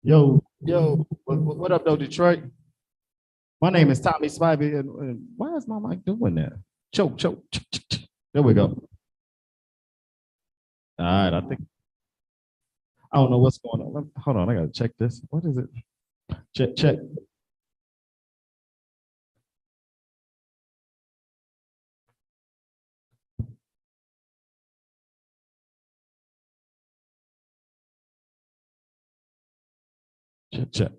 Yo, yo, what up, though, Detroit? My name is Tommy Spivey, and why is my mic doing that? Choke, choke. There we go. All right, I think I don't know what's going on. Hold on, I gotta check this. What is it? Check, check, check, check,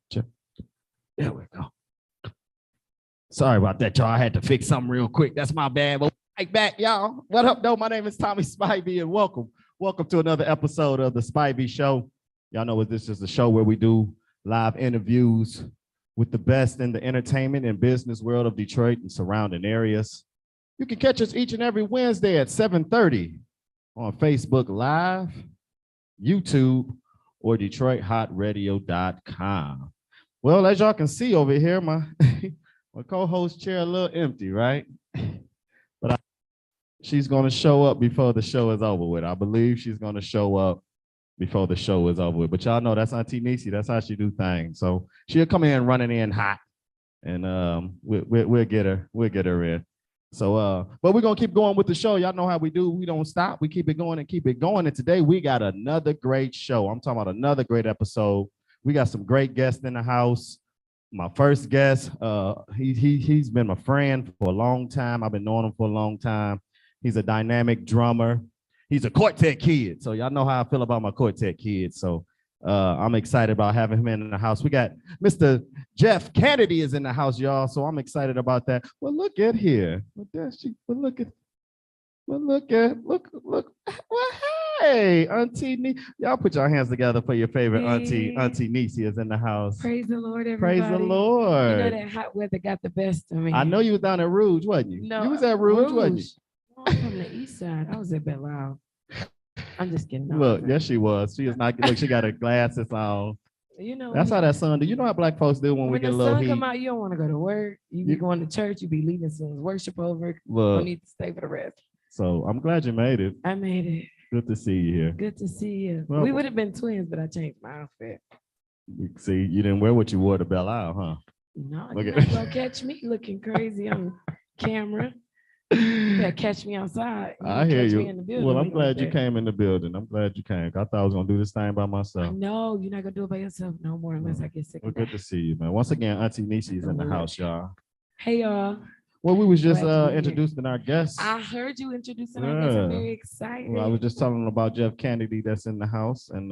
check. There we go. Sorry about that, y'all. I had to fix something real quick. That's my bad. But right back, y'all. What up, though? My name is Tommy Spivey, and welcome to another episode of the Spivey Show. Y'all know what this is, a show where we do live interviews with the best in the entertainment and business world of Detroit and surrounding areas. You can catch us each and every Wednesday at 7:30 on Facebook Live, YouTube, or DetroitHotRadio.com. Well, as y'all can see over here, my co-host chair a little empty, right? But she's going to show up before the show is over with. I believe she's going to show up before the show is over with. But y'all know that's Auntie Nisi. That's how she do things. So she'll come in running in hot, and we'll get her. We'll get her in. So, but we're gonna keep going with the show. Y'all know how we do. We don't stop. We keep it going and keep it going. And today we got another great show. I'm talking about another great episode. We got some great guests in the house. My first guest, he's been my friend for a long time. I've been knowing him for a long time. He's a dynamic drummer. He's a quartet kid. So y'all know how I feel about my quartet kids. So I'm excited about having him in the house. We got Mr. Jeff Canady is in the house, y'all. So I'm excited about that. Well, look at here. Look. Well, hey, Auntie Nisi. Y'all put your hands together for your favorite Auntie Nisi is in the house. Praise the Lord, everybody. Praise the Lord. You know that hot weather got the best of me. I know you was down at Rouge, wasn't you? No, you was at Rouge, wasn't you? I'm from the east side. I was at Belle. I'm just kidding. No, Look, yes, she was. She is not. Look, she got her glasses on. You know, that's how that sun do. You know how black folks do when we get a little heat. When the sun come out, you don't want to go to work. You be going to church. You be leaving some worship over. Look, you need to stay for the rest. So I'm glad you made it. I made it. Good to see you here. Good to see you. Well, we would have been twins, but I changed my outfit. See, you didn't wear what you wore to Belle Isle, huh? No, you're not gonna catch me looking crazy on camera. You better catch me outside. You I can hear catch you. me in the building. Well, We I'm gonna glad you do- came in the building. I'm glad you came. I thought I was gonna do this thing by I myself. know you're not gonna do it by yourself no more unless I get sick Well, of good that. to see you, man. Once again, Auntie Nishi's in the Lord. house, y'all. Hey y'all. Well, we was just Glad to be here. introducing our guests. I heard you introducing our guest. I'm Yeah. very excited. Well, I was just telling them about Jeff Canady that's in the house. And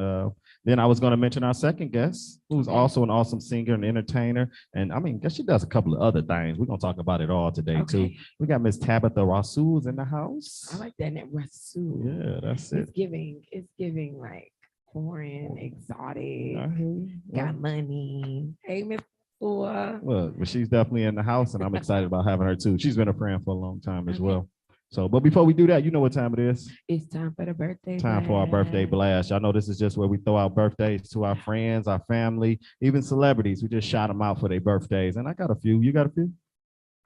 then I was going to mention our second guest, who's Okay. also an awesome singer and entertainer. And I mean, guess she does a couple of other things. We're going to talk about it all today, too. Okay. We got Miss Tabitha Rasul's in the house. I like that name, Rasul. Yeah, that's it. It's giving like foreign, exotic, I hear you. got money. Hey, Miss Four. Well, she's definitely in the house, and I'm excited about having her, too. She's been a friend for a long time as Okay. well. So, but before we do that, you know what time it is. It's time for the birthday. Time for our birthday blast. Y'all know this is just where we throw out birthdays to our friends, our family, even celebrities. We just shout them out for their birthdays. And I got a few. You got a few?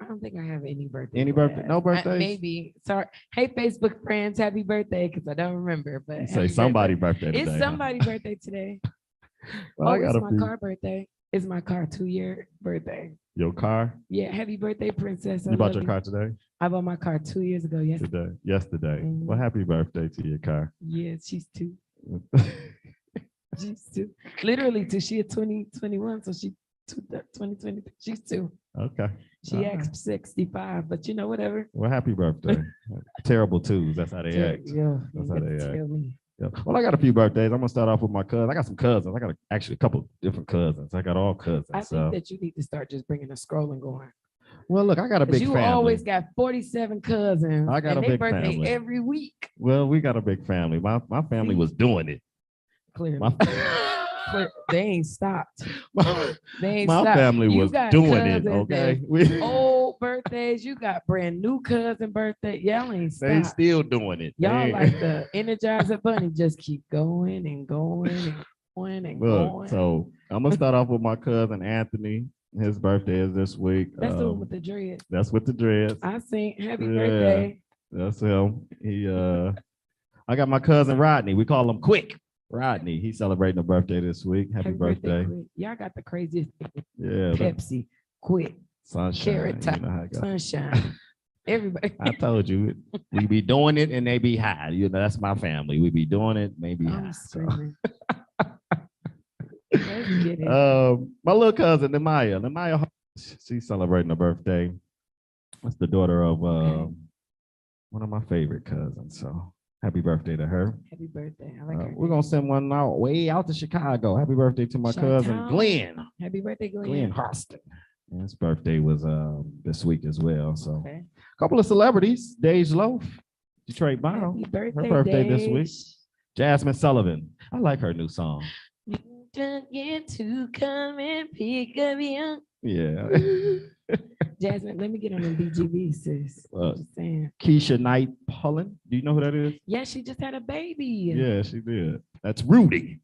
I don't think I have any birthday. Any birthday? No birthdays? Maybe. Sorry. Hey, Facebook friends, happy birthday, because I don't remember. But You say happy somebody's birthday. birthday today. It's somebody's birthday today. Well, I It's got a my few. car birthday. It's my car 2-year birthday. Your car? Yeah, happy birthday, princess. I You bought love your car today? I bought my car 2 years ago. Yes. Yesterday. Mhm. Well, happy birthday to your car. Yes, she's 2. She's 2. Literally 2. She is 2021, so she 2020. She's 2. Okay. She All right. acts 65, but you know, whatever. Well, happy birthday. Terrible twos. That's how they act. Yeah, That's you how gotta they act. tell me. Yeah. Well, I got a few birthdays. I'm gonna start off with my cousin. I got some cousins. I got actually a couple different cousins. I got all cousins. I So, think that you need to start just bringing the scrolling going. well, look, I got a 'Cause big you family. always got 47 cousins. I got and a they big birthday family. every week. Well, we got a big family. My family was doing it. Clearly. My, They ain't stopped. my They ain't my stopped. family You was got doing it. cousins Okay, that old birthdays. You got brand new cousin birthday. Y'all ain't they stopped. still doing it. Y'all They- like the Energizer Bunny, just keep going and going and going and Look, going. so I'm gonna start off with my cousin Anthony. His birthday is this week. That's the one with the dreads. That's with the dreads. I sing happy Yeah. birthday. That's him. I got my cousin Rodney. We call him Quick. Rodney. He's celebrating a birthday this week. Happy birthday. Quick. Y'all got the craziest Yeah. but Pepsi, Quick, Sunshine. Carrot Top, You know how it goes. Sunshine. Everybody. I told you, we be doing it and they be high. You know, that's my family. We be doing it, maybe high. I'm So. screaming. Let's get it. My little cousin, Nemaya, she's celebrating a birthday. That's the daughter of one of my favorite cousins. So happy birthday to her. Happy birthday. I like her. We're gonna send one out way out to Chicago. Happy birthday to my cousin Chi-town. Glenn. Happy birthday, Glenn. Glenn Harston. And his birthday was this week as well. So Okay. a couple of celebrities, Dej Loaf, Detroit Bound. Happy birthday, birthday this week. Dej. Jasmine Sullivan. I like her new song. You don't get to come and pick up you. Yeah. Jasmine, let me get on the BGB, sis. Uh, Just saying. Keisha Knight Pullen. Do you know who that is? Yeah, she just had a baby. Yeah, she did. That's Rudy.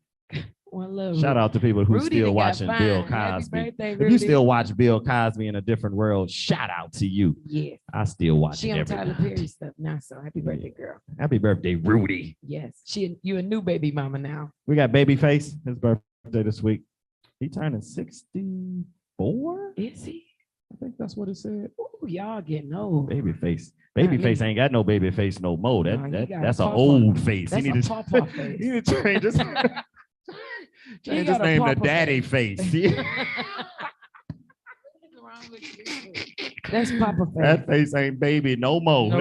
One love. Shout out to people who Rudy still done got watching fine. Bill Happy Cosby. birthday, If Rudy. you still watch Bill Cosby in a different world, shout out to you. Yes. I still watch She it on every Tyler night. Perry stuff now, so happy birthday, girl. Happy birthday, Rudy. Yes. You a new baby mama now. We got Babyface, his birthday this week. He turning 64. Is he? I think that's what it said. Ooh, y'all getting old. Babyface. Not Babyface me. ain't got no baby face no more. No, he got That's an pawpaw. old face. That's he a need to pawpaw face. he need to change his, change his got a name to pawpaw Daddy Face. That's Papa face. That face ain't baby no more. No,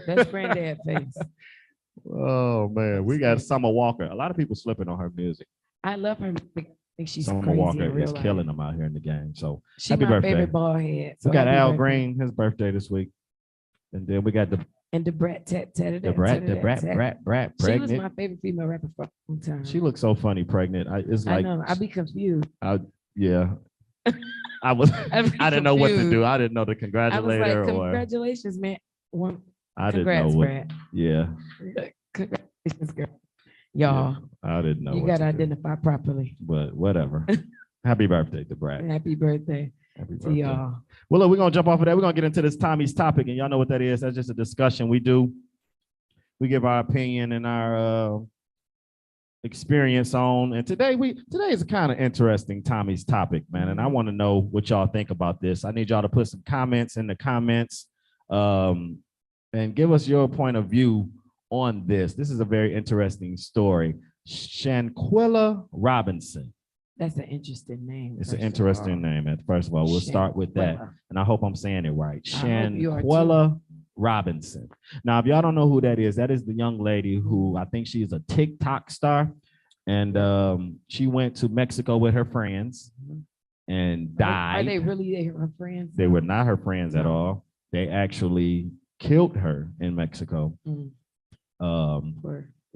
that's granddad face. Oh man, we got Summer Walker. A lot of people slipping on her music. I love her. I think she's Summer crazy in Walker real is life. killing them out here in the game. So She happy my birthday. favorite bald head. So we got happy Al birthday. Green, his birthday this week. And then we got the And the Brat Tat Tat. Brat She was pregnant. my favorite female rapper for a long time. She looks so funny pregnant. It's I like know. I'd be confused. yeah. I was I'd be I didn't know what to do. confused. I didn't know to I was congratulate like, her or congratulations, man. One, I didn't know congrats, what. Brat. Yeah, Congratulations, girl. Y'all, I didn't know. you what got to to do. identify properly. But whatever. Happy birthday to Brad. Happy birthday Happy to birthday. y'all. Well, look, we're gonna jump off of that. We're gonna get into this Tommy's topic, and y'all know what that is. That's just a discussion we do. We give our opinion and our experience on. And today is a kind of interesting Tommy's topic, man. And I want to know what y'all think about this. I need y'all to put some comments in the comments. and give us your point of view on this. This is a very interesting story. Shanquilla Robinson. That's an interesting name. It's an interesting name. First of all, we'll start with that. And I hope I'm saying it right. Shanquilla Robinson. Now, if y'all don't know who that is the young lady who I think she's a TikTok star. And she went to Mexico with her friends and died. Are they really her friends? They were not her friends at all. They actually killed her in Mexico.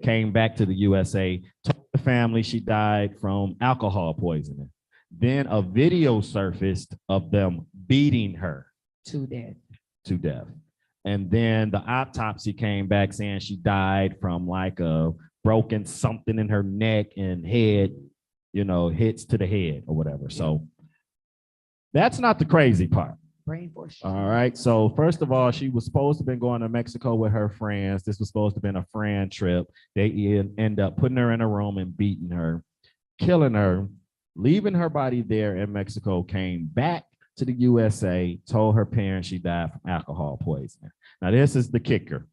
Came back to the USA, told the family she died from alcohol poisoning. Then a video surfaced of them beating her to death. And then the autopsy came back saying she died from like a broken something in her neck and head, hits to the head or whatever. Yeah. So that's not the crazy part. Brain force. All right. So first of all, she was supposed to have been going to Mexico with her friends. This was supposed to have been a friend trip. They end up putting her in a room and beating her, killing her, leaving her body there in Mexico, came back to the USA, told her parents she died from alcohol poisoning. Now, this is the kicker.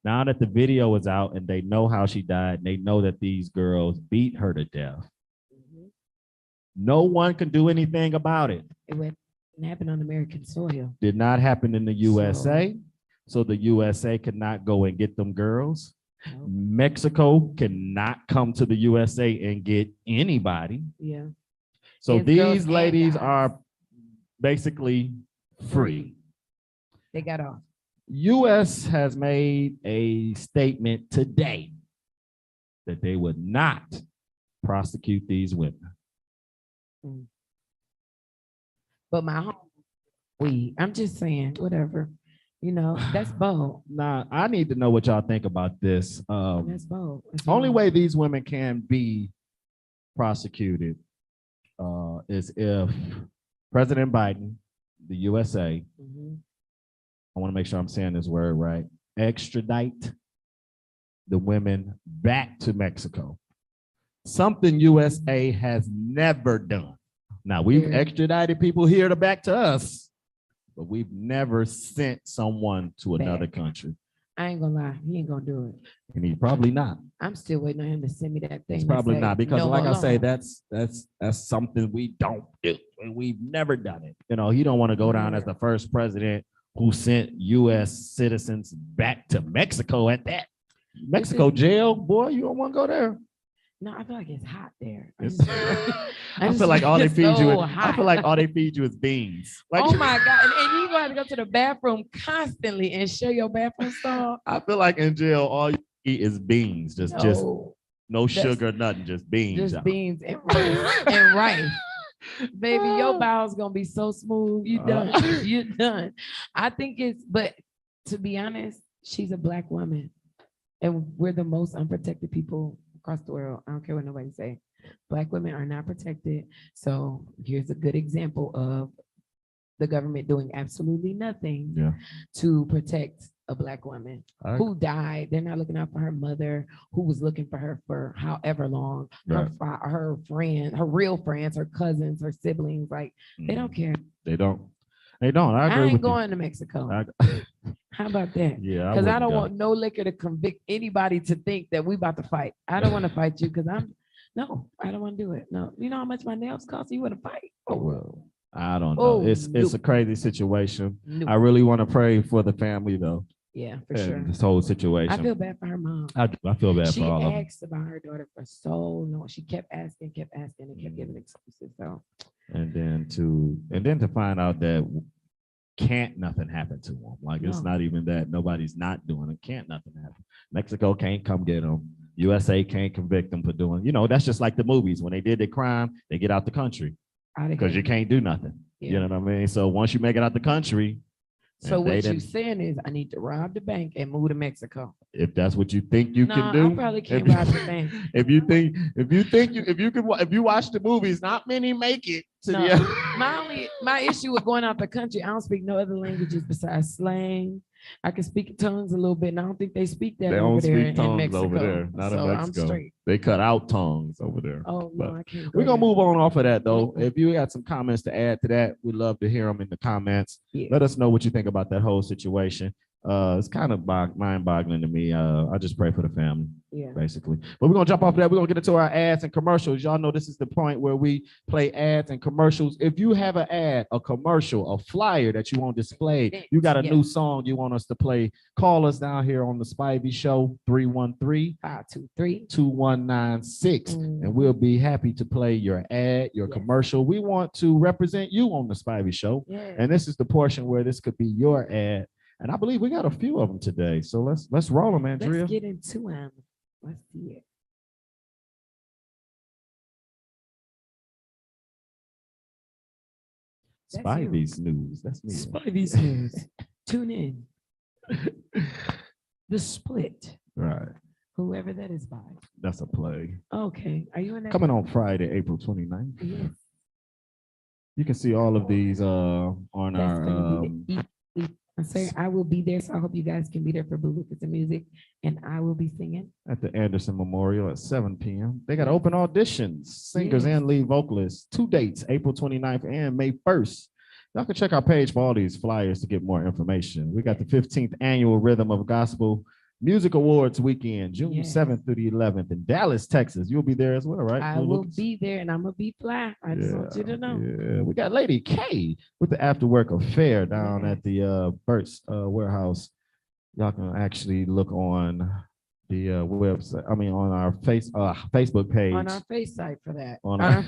Now that the video is out and they know how she died, and they know that these girls beat her to death, no one can do anything about it. It happened on American soil. Did not happen in the USA. So the USA could not go and get them girls. Nope. Mexico cannot come to the USA and get anybody. Yeah. So these ladies are basically free. They got off. U.S. has made a statement today that they would not prosecute these women. But I'm just saying, whatever, that's bold. Nah, I need to know what y'all think about this. That's bold. Only way these women can be prosecuted is if President Biden, the USA, I want to make sure I'm saying this word right, extradite the women back to Mexico. Something USA has never done. Now, we've extradited people here back to us, but we've never sent someone to another country. I ain't gonna lie, he ain't gonna do it. And he's probably not. I'm still waiting on him to send me that thing. He's probably not, because like I say, that's something we don't do. And we've never done it. He don't want to go down as the first president who sent U.S. citizens back to Mexico at that. Mexico jail, boy, you don't want to go there. No, I feel like it's hot there. I feel like all they feed you. I feel like all they feed you is beans. Like, oh my God! And you gonna have to go to the bathroom constantly and share your bathroom stall. I feel like in jail, all you eat is beans. Just no sugar, nothing. Just beans. Just beans and rice. And rice. Baby, your bowel's gonna be so smooth. You done. You're done. I think but to be honest, she's a Black woman, and we're the most unprotected people across the world. I don't care what nobody say. Black women are not protected. So here's a good example of the government doing absolutely nothing to protect a Black woman who died. They're not looking out for her mother, who was looking for her for however long. Her friend, her real friends, her cousins, her siblings. Like, they don't care. They don't. I ain't going to Mexico. How about that? Yeah, because I don't want no liquor to convict anybody to think that we about to fight. I don't want to fight you because I don't want to do it. No, you know how much my nails cost? You want to fight? Oh, well, I don't know. It's a crazy situation. I really want to pray for the family though. Yeah, for sure. This whole situation. I feel bad for her mom. I feel bad for all of them. She asked about her daughter for so long. She kept asking, and kept giving excuses. So. And then to find out that can't nothing happen to them. Like, it's not even that nobody's not doing it. Can't nothing happen. Mexico can't come get them. USA can't convict them for doing. That's just like the movies. When they did their crime, they get out the country because you can't do nothing. Yeah. You know what I mean? So once you make it out the country. So what you're saying is I need to rob the bank and move to Mexico. If that's what you think you can do. I probably can't rob the bank. If you watch the movies, not many make it to my issue with going out the country, I don't speak no other languages besides slang. I can speak tongues a little bit, and I don't think they speak that over there in Mexico. Over there, not in Mexico. I'm straight. They cut out tongues over there. Oh, no, I can't. We're going to move on off of that, though. If you got some comments to add to that, we'd love to hear them in the comments. Yeah. Let us know what you think about that whole situation. It's kind of mind-boggling to me. I just pray for the family. Yeah. Basically. But we're gonna jump off of that. We're gonna get into our ads and commercials. Y'all know this is the point where we play ads and commercials. If you have an ad, a commercial, a flyer that you want displayed, you got a new song you want us to play, call us down here on the Spivey Show, 313-523-2196. And we'll be happy to play your ad, your commercial. We want to represent you on the Spivey Show. And this is the portion where this could be your ad. And I believe we got a few of them today. So let's roll them, Andrea. Let's get into them. Let's see it. Spivey's News. That's me. Spivey's News. Tune in. The Split. Right. Whoever that is by. That's a play. Okay. Are you in that? Coming on Friday, April 29th. Yes. You can see all of these on our Sir, I will be there, so I hope you guys can be there for Boo Boo the music, and I will be singing at the Anderson Memorial at 7 p.m. They got open auditions, singers and lead vocalists. 2 dates, April 29th and May 1st. Y'all can check our page for all these flyers to get more information. We got the 15th annual Rhythm of Gospel Music Awards weekend, June 7th through the 11th in Dallas, Texas. You'll be there as well, right? I will be there, and I'm gonna be fly. I just want you to know. Yeah, we got Lady K with the After Work Affair down at the Burt's warehouse. Y'all can actually look on the website. I mean, on our Facebook page. On our face site for that. On our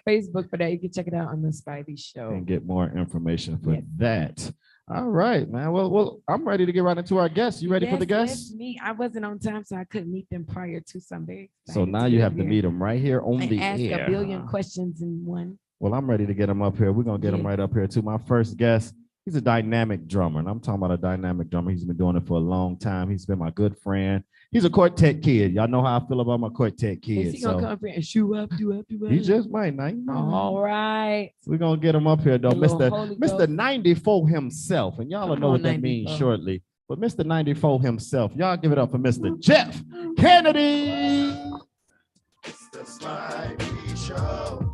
Facebook for that. You can check it out on the Spivey Show and get more information for that. All right, man. Well, I'm ready to get right into our guests. You ready for the guests? Me. I wasn't on time, so I couldn't meet them prior to Sunday. So now you have to meet them right here on the air. Ask a billion questions in one. Well, I'm ready to get them up here. We're gonna get them right up here too. My first guest, he's a dynamic drummer, and I'm talking about a dynamic drummer. He's been doing it for a long time. He's been my good friend. He's a quartet kid. Y'all know how I feel about my quartet kids. Is he gonna come up here and shoot up, do up? He just might not. All right. We're gonna get him up here though. Mr. 94 himself. And y'all will know what that means shortly. But Mr. 94 himself. Y'all give it up for Mr. Jeff Canady. It's the Spivey Show.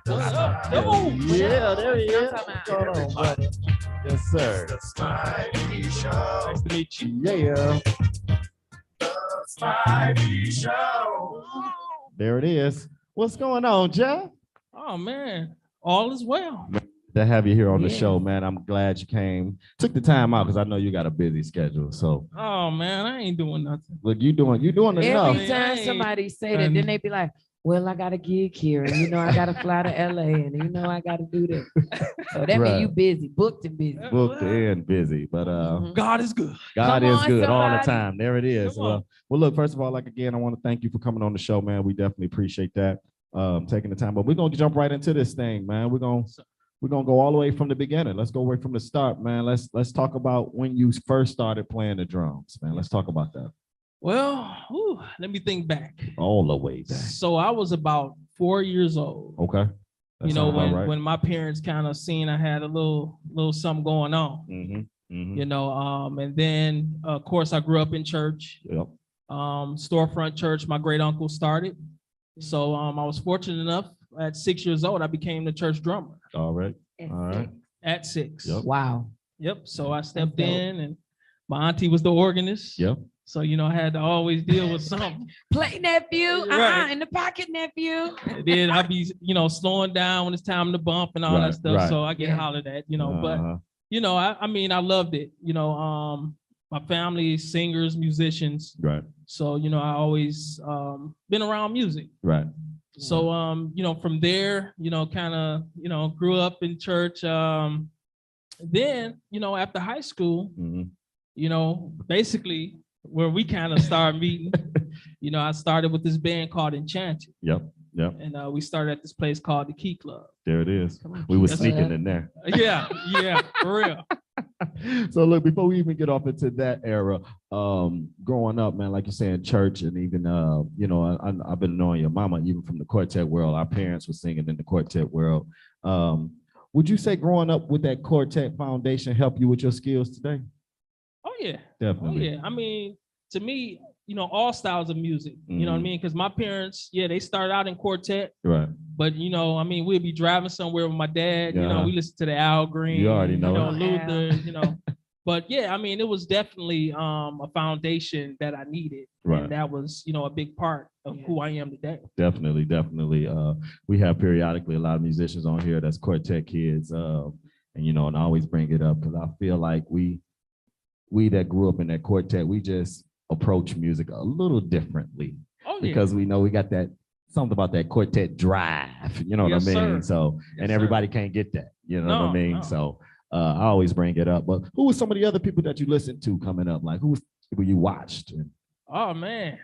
Yeah, there he is. What's going on, buddy? Yes, sir. The Spivey Show. Nice to meet you. Yeah. The Spivey Show. There it is. What's going on, Jeff? Oh, man. All is well. To have you here on the show, man. I'm glad you came. Took the time out because I know you got a busy schedule. So. Oh, man, I ain't doing nothing. Look, you doing enough. Every time somebody say that, then they be like, well, I got a gig here, and I got to fly to LA, and I got to do this. So that means you busy, booked and busy. Booked and busy, but God is good. God is good all the time. There it is. Well, look, first of all, again, I want to thank you for coming on the show, man. We definitely appreciate that, taking the time. But we're gonna jump right into this thing, man. We're gonna go all the way from the beginning. Let's go right from the start, man. Let's talk about when you first started playing the drums, man. Let's talk about that. Well, let me think back. All the way back. So I was about 4 years old. Okay. When my parents kind of seen I had a little something going on. And then of course I grew up in church. Yep. Storefront church, my great uncle started. So I was fortunate enough at 6 years old, I became the church drummer. All right. At 6. Yep. Wow. Yep. So I stepped in, and my auntie was the organist. Yep. So, I had to always deal with something. Play, nephew. Right. In the pocket, nephew. And then I'll be, slowing down when it's time to bump and all that stuff. Right. So I get hollered at, but, I loved it. My family, singers, musicians. Right. So, I always been around music. Right. So, from there, kind of, grew up in church. Then, after high school, basically, where we kind of started meeting, I started with this band called Enchanted. Yep. And we started at this place called the Key Club. There it is. We were sneaking in there. Yeah, for real. So look, before we even get off into that era, growing up, man, like you say in church, and even I've been knowing your mama even from the quartet world. Our parents were singing in the quartet world. Would you say growing up with that quartet foundation helped you with your skills today? Oh yeah, definitely. Oh yeah. I mean, to me, all styles of music. You know what I mean? Because my parents, they started out in quartet. Right. But you know, I mean, we'd be driving somewhere with my dad. You know, Uh-huh. we listen to the Al Green. You already know it. Luther. You know, but yeah, I mean, it was definitely a foundation that I needed, Right. and that was, you know, a big part of who I am today. Definitely. We have periodically a lot of musicians on here that's quartet kids, and you know, and I always bring it up because I feel like we that grew up in that quartet, we just approach music a little differently. Oh, because we know we got that something about that quartet drive, you know what I mean? Sir. So, and everybody can't get that, you know what I mean? No. So, I always bring it up. But who were some of the other people that you listened to coming up? Like, who was people you watched? Oh man,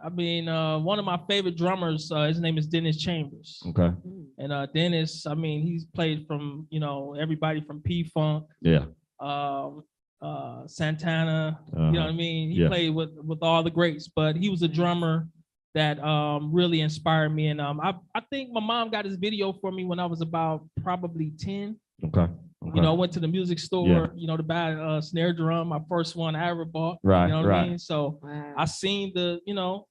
I mean, one of my favorite drummers, his name is Dennis Chambers. Okay. And Dennis, I mean, he's played from, you know, everybody from P-Funk. Yeah. Santana, you know what I mean? He played with all the greats, but he was a drummer that really inspired me. And I think my mom got his video for me when I was about probably 10. Okay. You know, I went to the music store, you know, to buy a snare drum, my first one I ever bought. Right. You know what I mean? So I seen the, you know,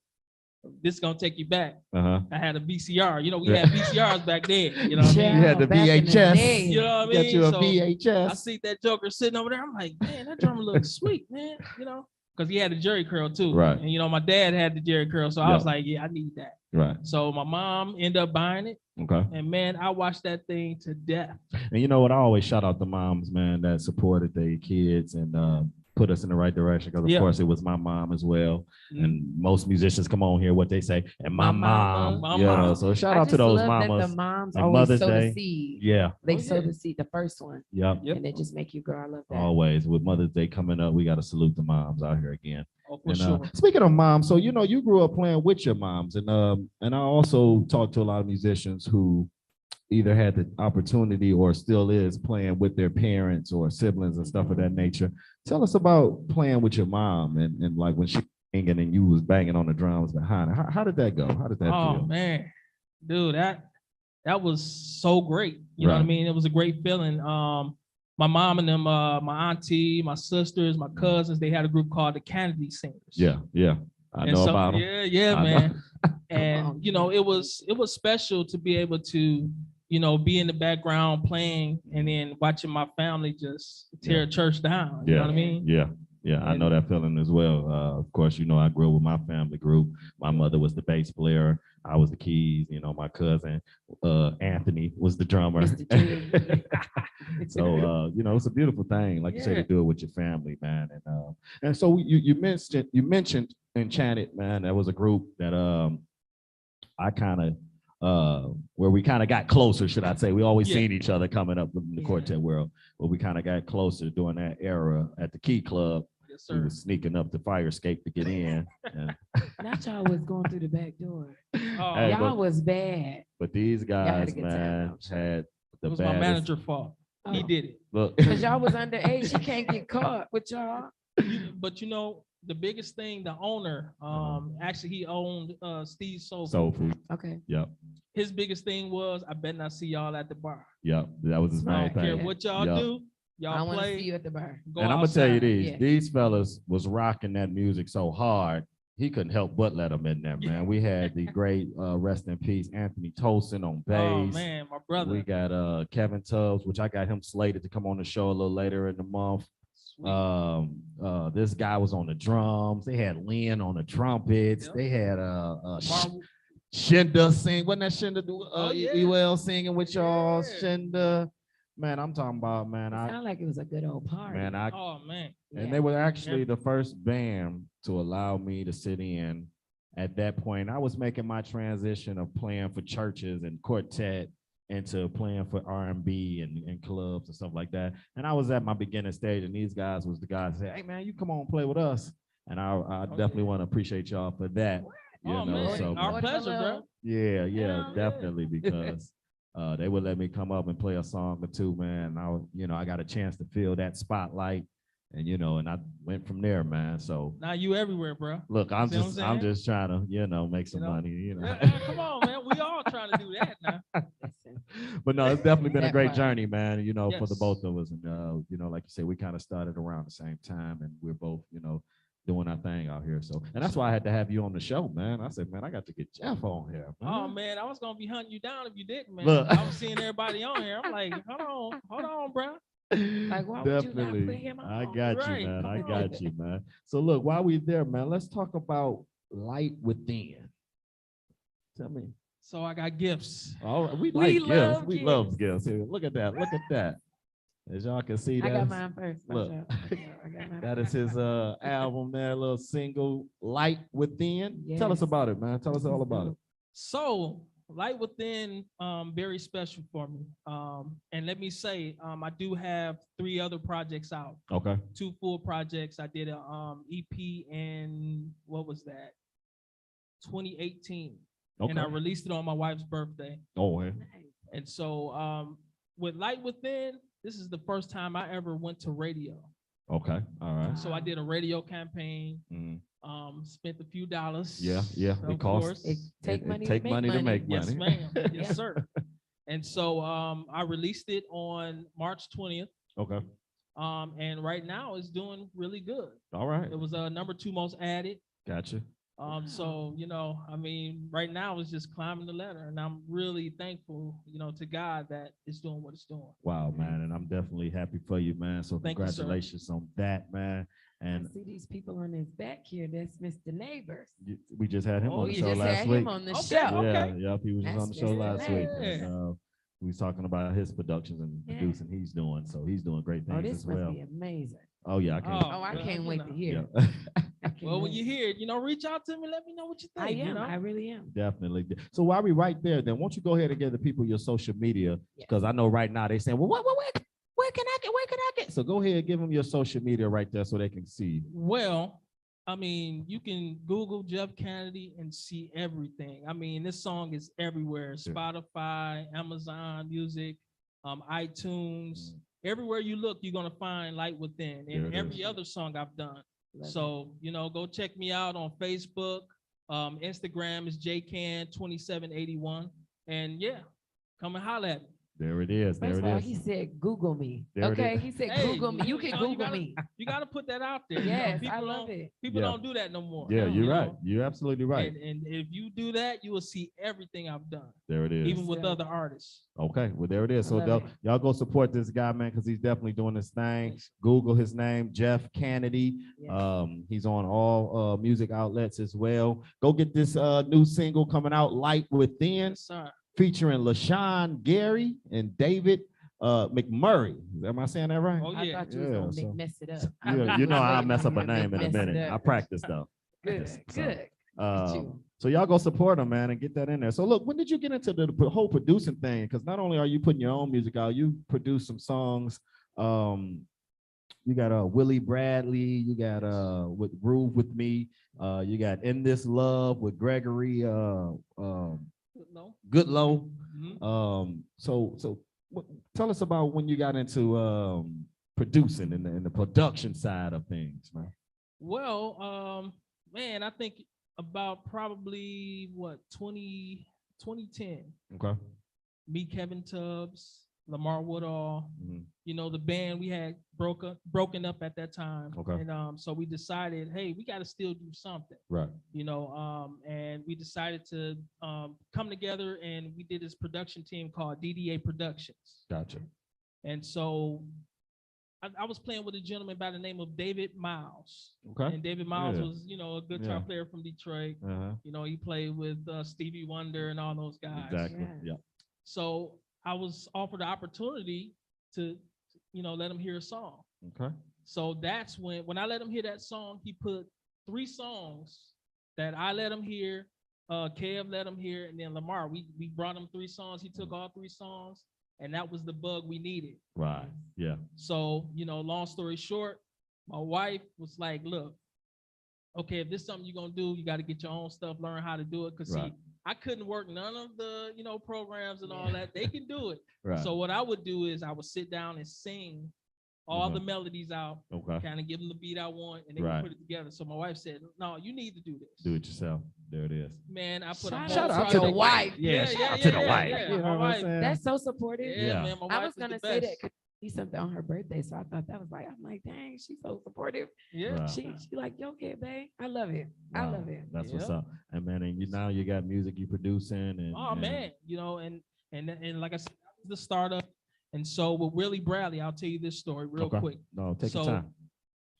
this is gonna take you back. I had a VCR. You know, we had VCRs back then. You know what I mean? You had the VHS. You know what I mean? Got you a VHS. I see that Joker sitting over there. I'm like, man, that drummer looks sweet, man. You know, because he had a Jerry curl too. Right. And you know, my dad had the Jerry curl, so I was like, yeah, I need that. Right. So my mom ended up buying it. Okay. And man, I watched that thing to death. And you know what? I always shout out the moms, man, that supported their kids and put us in the right direction. Because of course it was my mom as well. And most musicians come on here, what they say, and my mom. Know, so shout out to those mamas. The moms and always Mother's sow Day. the seed. Yeah. They sow the seed, the first one. Yep. And they just make you grow. I love that. Always. With Mother's Day coming up, we got to salute the moms out here again. Oh, for sure. Speaking of moms, so you know, you grew up playing with your moms, and I also talked to a lot of musicians who either had the opportunity or still is playing with their parents or siblings and stuff of that nature. Tell us about playing with your mom and like when she was singing and you was banging on the drums behind her. How did that go? How did that feel? Oh man, dude, that was so great. You know what I mean? It was a great feeling. My mom and them, my auntie, my sisters, my cousins, they had a group called the Canady Singers. Yeah. I know about them. Yeah, man. And you know, it was special to be able to, you know, be in the background playing and then watching my family just tear a church down. You know what I mean? Yeah, I know that feeling as well. Of course, you know, I grew up with my family group. My mother was the bass player. I was the keys. You know, my cousin Anthony was the drummer. So you know, it's a beautiful thing, like you say, to do it with your family, man. And so you mentioned Enchanted, man. That was a group that I kind of where we kind of got closer, should I say. We always seen each other coming up in the quartet world, but we kind of got closer during that era at the Key Club. Yes, sir. We was sneaking up the fire escape to get in. Not y'all was going through the back door. Hey, y'all was bad. But these guys, man, had the It was baddest. my manager's fault. He did it. Look, because y'all was underage. You can't get caught with y'all. But you know, the biggest thing, the owner, actually he owned Steve's Soul Food. Okay. Yep. His biggest thing was, I better not see y'all at the bar. Yep. That was his main I don't care thing. what y'all do. Y'all I want to play. see you at the bar. And I'm gonna tell you Yeah. these fellas was rocking that music so hard, he couldn't help but let them in there, man. We had the great rest in peace Anthony Tolson on bass. Oh man, my brother. We got Kevin Tubbs, which I got him slated to come on the show a little later in the month. This guy was on the drums. They had Lynn on the trumpets. Yep. They had Shinda sing. Wasn't that Shinda EL singing with y'all? Shinda. Man, I'm talking about, man. It sounded like it was a good old party. Man, oh man. And they were actually the first band to allow me to sit in. At that point, I was making my transition of playing for churches and quartet into playing for R&B and clubs and stuff like that. And I was at my beginning stage, and these guys was the guys that said, hey man, you come on play with us. And I definitely want to appreciate y'all for that. You know, man. so Our pleasure, bro. Yeah, definitely, because they would let me come up and play a song or two, man. And I got a chance to feel that spotlight, and I went from there, man. So now you everywhere, bro. Look, I'm just trying to, make some money, Come on, man. We all trying to do that now. But no, it's definitely been a great journey, man. For the Yes. both of us, and like you said, we kind of started around the same time, and we're both, doing our thing out here. So, and that's why I had to have you on the show, man. I said, man, I got to get Jeff on here. Man. Oh man, I was gonna be hunting you down if you didn't, man. Look. I was seeing everybody on here. I'm like, hold on, bro. Like, why would you not put him I on? got Right, you, man. come I on. got you, man. So look, while we there, man, let's talk about Light Within. Tell me. So I got gifts. All right, we We like gifts. love We love gifts. Here, look at that. Look at that. As y'all can see, I got that's mine first. look. I got mine that is first. his album there, little single, Light Within. Tell us Yes. about it, man. Tell us all about it. So Light Within, very special for me. And let me say, I do have 3 other projects out, Okay. 2 full projects. I did a EP in what was that? 2018. Okay. And I released it on my wife's birthday. Oh, yeah. And so with Light Within, this is the first time I ever went to radio. Okay. All right. So I did a radio campaign, Mhm. Spent a few dollars. Yeah. Yeah. of It costs. course. It take money take to make money to make Yes, money. ma'am. Yes, sir. And so I released it on March 20th. Okay. And right now it's doing really good. All right. It was number 2 most added. Gotcha. So, I mean, right now it's just climbing the ladder, and I'm really thankful, to God that it's doing what it's doing. Wow, man. And I'm definitely happy for you, man. So Thank you, sir. congratulations on that, man. I And see these people on his back here. That's Mr. Neighbors. we just had him Oh, on the You show just last had week. him on the Okay. show. Yeah, yeah, he was just That's on the show Mr. last week. Neighbors. And, we was talking about his productions and Yeah. producing he's doing. So he's doing great Oh, things this as must well. be amazing. Oh yeah, I can't. Oh, I well, can't wait to Yeah. hear. I can't Well, when wait. you hear it, reach out to me, let me know what you I think. am. I really am. Definitely. So while we right there, then won't you go ahead and give the people your social media? Yeah. Because I know right now they saying, well, where can I get? Where can I get? So go ahead and give them your social media right there so they can see. Well, I mean, you can Google Jeff Canady and see everything. I mean, this song is everywhere: Spotify, Amazon Music, iTunes. Everywhere you look, you're gonna find Light Within, There and it every is. other song I've done. Love So, go check me out on Facebook. Instagram is jcan2781. And yeah, come and holler at me. There it is. There First it of all, is. he said, Google me. There it Okay, is. he said, Hey, Google me. You you can know, you Google gotta- me. You got to put that out there. Yes, people I love don't, it. People Yeah. don't do that no more. Yeah, No, you're you right. know? You're absolutely right. And if you do that, you will see everything I've done, There it is. even with So- other artists. Okay, well, there it is. I So love it. y'all go support this guy, man, because he's definitely doing his thing. Google his name, Jeff Canady. Yes. He's on all music outlets as well. Go get this new single coming out, Light Within, Yes, sir. featuring LaShawn Gary and David McMurray. Am I saying that right? Oh, I yeah. thought you was Yeah, gonna so- mess it up. Yeah, you know I waiting mess on up a you to name in a mess it minute. up. I practice though. Good, So, good. at you. So y'all go support him, man, and get that in there. So look, when did you get into the whole producing thing? Because not only are you putting your own music out, you produce some songs. You got Willie Bradley, you got with Groove with Me, you got In This Love with Gregory No. Goodlow. Mhm. So tell us about when you got into producing and the production side of things, man. Well, man, I think about probably 2010. Okay. Me, Kevin Tubbs, Lamar Woodall, Mhm. the band we had broken up at that time. Okay. And so we decided, hey, we got to still do something, Right. and we decided to come together, and we did this production team called DDA Productions. Gotcha. And so I was playing with a gentleman by the name of David Miles. Okay. And David Miles Yeah. was, a guitar Yeah. player from Detroit. Uh-huh. He played with Stevie Wonder and all those guys. Exactly. Yeah. Yeah. So I was offered the opportunity to, let him hear a song. Okay. So that's when I let him hear that song, he put 3 songs that I let him hear, Kev let him hear, and then Lamar. We brought him 3 songs. He took all 3 songs, and that was the bug we needed. Right. Yeah. So, long story short, my wife was like, look, okay, if this is something you're going to do, you got to get your own stuff, learn how to do it. Because, Right. see, I couldn't work none of the, programs and all that. They can do it. Right. So what I would do is I would sit down and sing all Mhm. the melodies out, Okay. kind of give them the beat I want, and they Right. would put it together. So my wife said, no, you need to do this. Do it yourself. There it is. Man, I put a whole Shout out to project- the wife. Yeah, shout out to the wife. Yeah, You know my what I'm wife. saying? That's so supportive. Yeah, Yeah. man, my I wife was is the gonna say that. best. 'Cause He sent that on her birthday, so I thought that was like, I'm like, dang, she's so supportive. Yeah. Right. She like, yo, kid, babe. I love it. I Wow, love it. That's what's Yeah. up. And man, and now you got music you producing and Oh man, and like I said, that was the startup. And so with Willie Bradley, I'll tell you this story real Okay. quick. No, take your So time.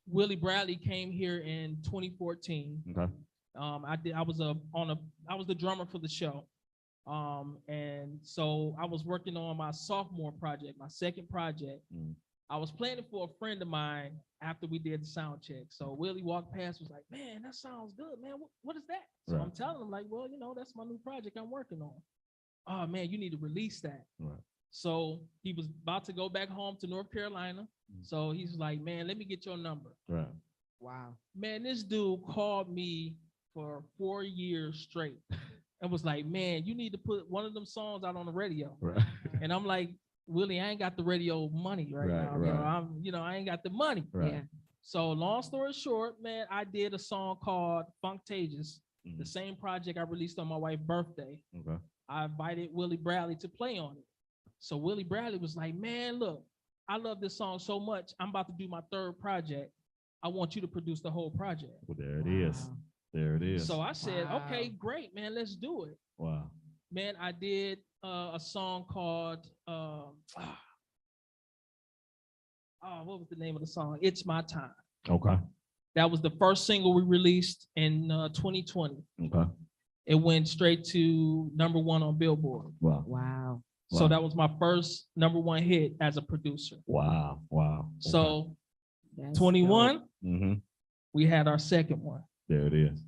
Willie Bradley came here in 2014. Okay. I was the drummer for the show. And so I was working on my sophomore project, my second project. Mm. I was playing it for a friend of mine after we did the sound check. So Willie walked past, was like, man, that sounds good, man. What is that? So Right. I'm telling him, like, well, that's my new project I'm working on. Oh man, you need to release that. Right. So he was about to go back home to North Carolina. So he's like, man, let me get your number. Right. Wow. Man, this dude called me for 4 years straight and was like, man, you need to put one of them songs out on the radio. Right. And I'm like, Willie, I ain't got the radio money right now. Right. I ain't got the money. Right. Yeah. So long story short, man, I did a song called Funktagious, the Mhm. same project I released on my wife's birthday. Okay. I invited Willie Bradley to play on it. So Willie Bradley was like, man, look, I love this song so much. I'm about to do my third project. I want you to produce the whole project. Well, there it is. Wow. There it is. So I said, Wow. okay, great, man, let's do it. Wow. Man, I did a song called, what was the name of the song? It's My Time. Okay. That was the first single we released in 2020. Okay. It went straight to #1 on Billboard. Wow. Wow. So Wow. that was my first #1 hit as a producer. Wow. Wow. So That's 21, Mm-hmm. we had our second one. There it is.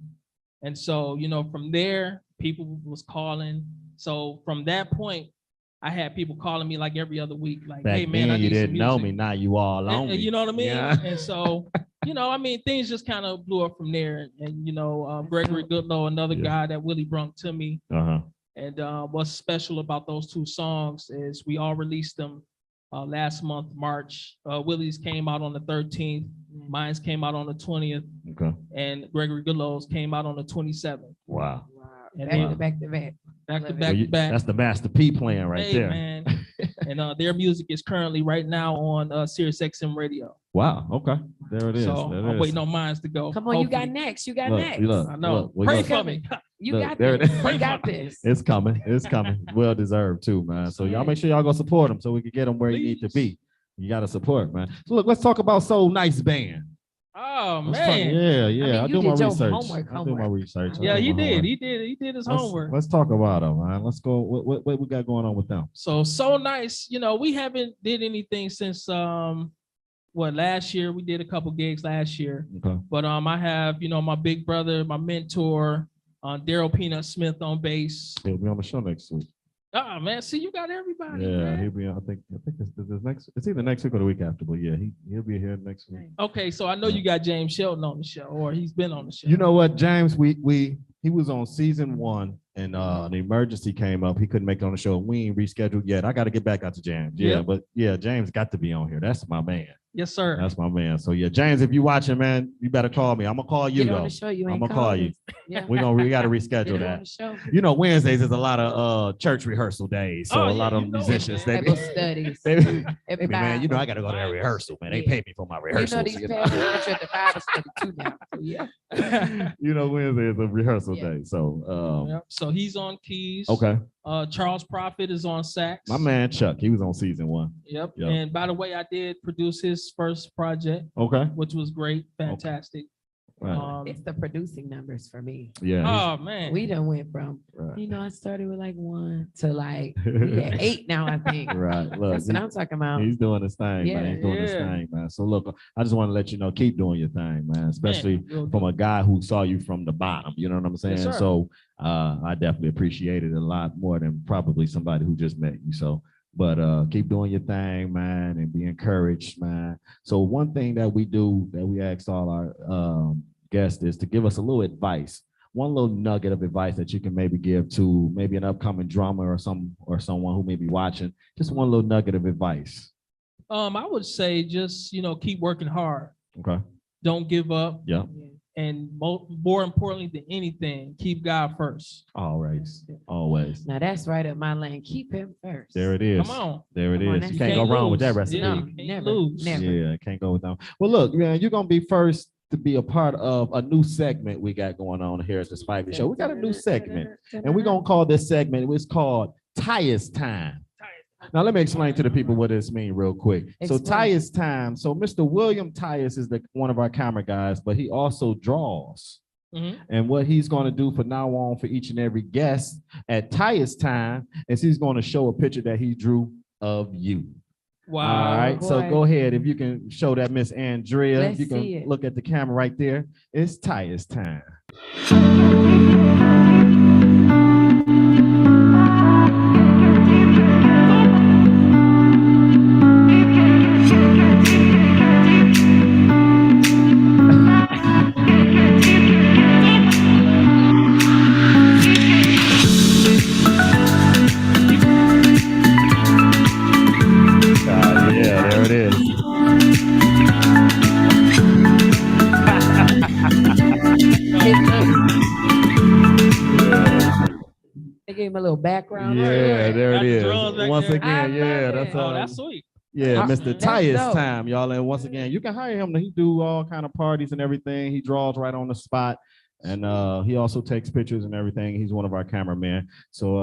And so, from there, people was calling. So from that point, I had people calling me like every other week, like, Back hey man, I then you need some didn't know music. me. Now you all on And me. you know what I mean? Yeah. And so, things just kind of blew up from there. And Gregory Goodlow, another Yeah. guy that Willie brought to me. Uh-huh. And what's special about those two songs is we all released them last month, March. Willie's came out on the 13th. Mine's came out on the 20th. Okay. And Gregory Goodlow's came out on the 27th. Wow. Wow. And Back then- to back to back. Back to Love it. back Well, to back. That's the Master P playing right Hey, there. man. And their music is currently right now on Sirius XM radio. Wow. Okay. There it is. So There it I'm is. waiting on mines to go. Come on, you got Hopefully. next. You got Look, next. look. I know. Look, we Pray look- for me. You Look, got there it this. is. You got this. It's coming. It's coming. Well deserved too, man. So y'all make sure y'all go support them so we can get them where you need to Please. be. You got to support, man. So look, let's talk about Soul Nice Band. Oh Let's talk- man. yeah. mean, I you do my did your research. homework, I do my homework. research. I Yeah, do he my did. homework. He did his Let's- homework. Let's talk about them, man. Let's go. What we got going on with them? So nice. We haven't did anything since last year. We did a couple gigs last year. Okay. But I have, my big brother, my mentor, Daryl Peanut Smith on bass. He'll be on the show next week. Oh man, see, you got everybody. Yeah, man. he'll be on. I think it's next. It's either next week or the week after. But yeah, he'll be here next week. Okay, so I know you got James Shelton on the show, or he's been on the show. You know what, James? He was on season 1, and an emergency came up. He couldn't make it on the show. We ain't rescheduled yet. I got to get back out to James. Yeah, Yeah. but yeah, James got to be on here. That's my man. Yes, sir. That's my man. So yeah, James, if you watching, man, you better call me. I'm gonna call you Get on though. the show. You I'm ain't gonna call called you. us. Yeah. We got to Get reschedule on that. the show. You know, Wednesdays is a lot of church rehearsal days. So Oh, a lot yeah, of you know it, musicians, man. they Bible studies. they be, Every man, you know, I got to go to that Bible. rehearsal, man. They Yeah. pay me for my You rehearsals. know these you know? pastors at the Bible study too now. So yeah. You know, Wednesday is a rehearsal Yeah. day. So, Yep. So he's on keys. okay. Charles Prophet is on sax. My man Chuck, he was on season 1. Yep. Yep. And by the way, I did produce his first project, Okay. which was great, fantastic. Right. It's the producing numbers for me. Yeah. Oh man. We done went from, Right. I started with like 1 to like we at 8 now, I think. Right. Look, That's what I'm talking about. he's doing his thing, Yeah. man. He's doing his Yeah. thing, man. So look, I just want to let you know, keep doing your thing, man. Especially Man, real from good. a guy who saw you from the bottom. You know what I'm saying? Yes, sir. So I definitely appreciate it a lot more than probably somebody who just met you. So, but keep doing your thing, man, and be encouraged, man. So one thing that we do that we ask all our guests is to give us a little advice. One little nugget of advice that you can maybe give to maybe an upcoming drummer or someone who may be watching. Just one little nugget of advice. I would say just keep working hard. Okay. Don't give up. Yeah. Yeah. and more importantly than anything, keep God first. Always, always. Now that's right up my lane. Keep him first. There it is. Come on. There it Come on, is. that's You can't go wrong with that lose. recipe. Yeah, No, you can't never, lose. never. Yeah, can't go with that. Well, look, man, you're gonna be first to be a part of a new segment we got going on here at the Spivey Show. We got a new segment, and we're gonna call this segment. It's called Tyus Time. Now, let me explain to the people what this means real quick. So, Explain. Tyus Time. So, Mr. William Tyus is one of our camera guys, but he also draws. Mhm. And what he's going to do from now on for each and every guest at Tyus Time is he's going to show a picture that he drew of you. Wow. All right. So boy. go ahead. If you can show that, Miss Andrea, Let's you can see it. look at the camera right there. It's Tyus Time. Yeah, there it is. They gave him a little background. Yeah, there Got it the is. drums back Once there. again, I yeah, love that's it. Oh, that's sweet. yeah, That's Mr. Tyus dope. Time, y'all. And once again, you can hire him. He do all kind of parties and everything. He draws right on the spot. And he also takes pictures and everything. He's one of our cameramen. So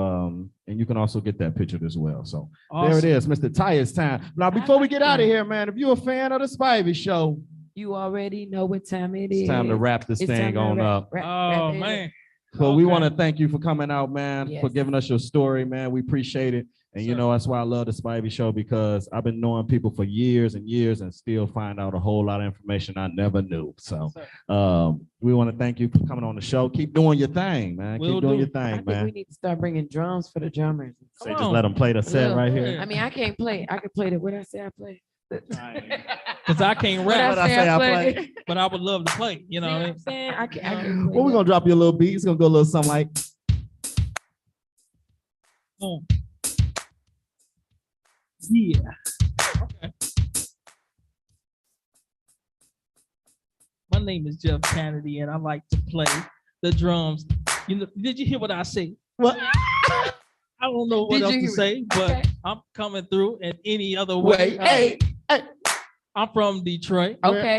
and you can also get that pictured as well. So there it Awesome. is, Mr. Tyus Time. Now, before we get out of here, man, if you're a fan of the Spivey Show, You already know what time it is. it's time to wrap this It's time thing to on up. Oh, it man. So we Okay. want to thank you for coming out, man, for Yes. giving us your story, man. We appreciate it. And you Sir. know, that's why I love the Spivey Show, because I've been knowing people for years and years and still find out a whole lot of information I never knew. So we want to thank you for coming on the show. Keep doing your thing, man. Will Keep doing do. your I thing, think we man. need to start bringing drums for the drummers. Say Come just on. let them play the set Look, right yeah. here. I mean, I can't play. I could play the. What did I say? I play. Because I can't What rap, I say I play? but I would love to play. You know what I mean? I'm saying? I can Well, we're gonna drop you a little beat. It's gonna go a little something like. Boom. Yeah. Okay. My name is Jeff Canady, and I like to play the drums. You know, did you hear what I say? What? I don't know what Did else you to hear- say, but Okay. I'm coming through in any other way. Wait, hey, I'm from Detroit. Okay.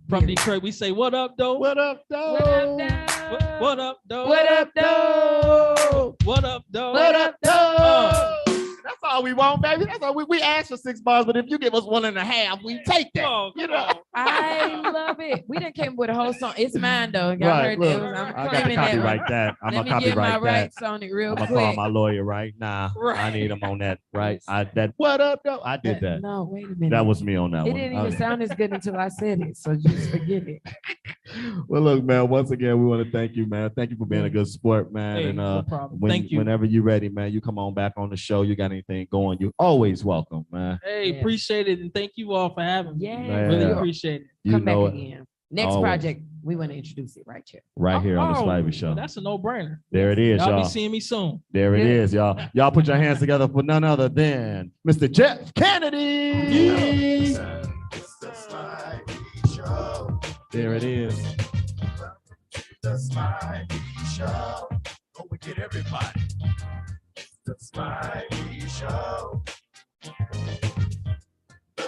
From Detroit, we say, "What up, though? what up, though? What up, though? What up, though? What up, though? What up, though? What up, though? That's all we want, baby. That's all we asked for 6 bars, but if you give us 1.5, we take that. Oh, You come know. on. I love it. We done came with a whole song. It's mine though. Y'all Right, heard look, that. I'm I got to claiming that one. copyright that. I'm Let gonna me get my copyright that. rights on it real I'm gonna quick. call my lawyer right now. I Right. need him on that. Right? What up, though? I did that. No, wait a minute. That was me on that It one. didn't even sound as good until I said it. So just forget it. Well, look, man. Once again, we want to thank you, man. Thank you for being a good sport, man. Hey, and no problem. when, Thank you. whenever you're ready, man, you come on back on the show. You got anything going? You always welcome, man. Hey, Yeah. appreciate it, and thank you all for having me. Yeah. Really Yeah. appreciate it. You Come back know it. again. Next Always. project, we want to introduce it right here. Right here on the Oh, Spivey Show. well, that's a no-brainer. There it is, Y'all y'all. be seeing me soon. There it Yeah. is, y'all. Y'all put your hands together for none other than Mr. Jeff Canady. It's the Spivey Show. There it is. The Spivey Show. Go and get everybody. The Spivey Show. The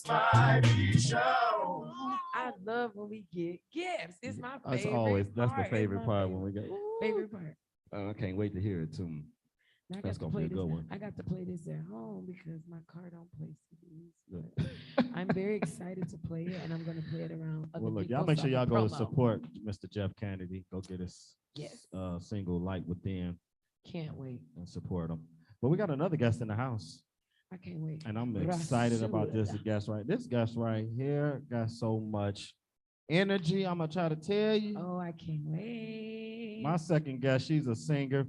Spivey Show. I love when we get gifts. It's my That's favorite. always that's the part. It's favorite my part when we get. favorite part. I can't wait to hear it too. And I That's got to gonna be play a this. good one. I got to play this at home because my car don't play CDs. Good. but I'm very excited to play it, and I'm going to play it around. Other Well, look, people y'all make so sure I y'all can go promo. support Mr. Jeff Canady. Go get his Yes, single "Light Within" can't wait. and support him. But we got another guest in the house, I can't wait. and I'm excited about this Rasul. guest right. This guest right here got so much energy. I'm gonna try to tell you. Oh, I can't wait. My second guest, she's a singer,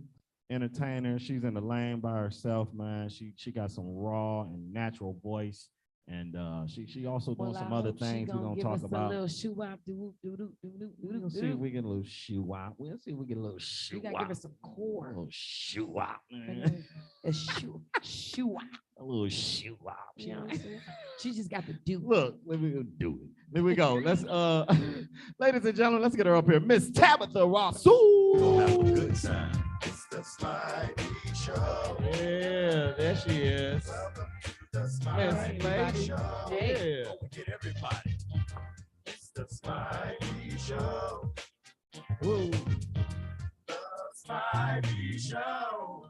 entertainer. She's in the lane by herself, man. She got some raw and natural voice, and she also doing some other things we're gonna talk about. A little shoo-wop, do-do-do-do-do-do-do-do. We'll see if we get a little shoe wop. We'll see if we get a little shoe You gotta give us some A core. little shoe wop, man. A shoo-wop. A little shoe off. You know what I'm saying? She just got to do. Look, let me do it. There we go. Let's ladies and gentlemen, let's get her up here. Miss Tabitha Rasul. Gonna have a good time. It's the Spivey Show. Yeah, there she is. Welcome to the Miss Spivey Lady. Show. Yeah. Go and get everybody. It's the Spivey Show. Woo. The Spivey Show.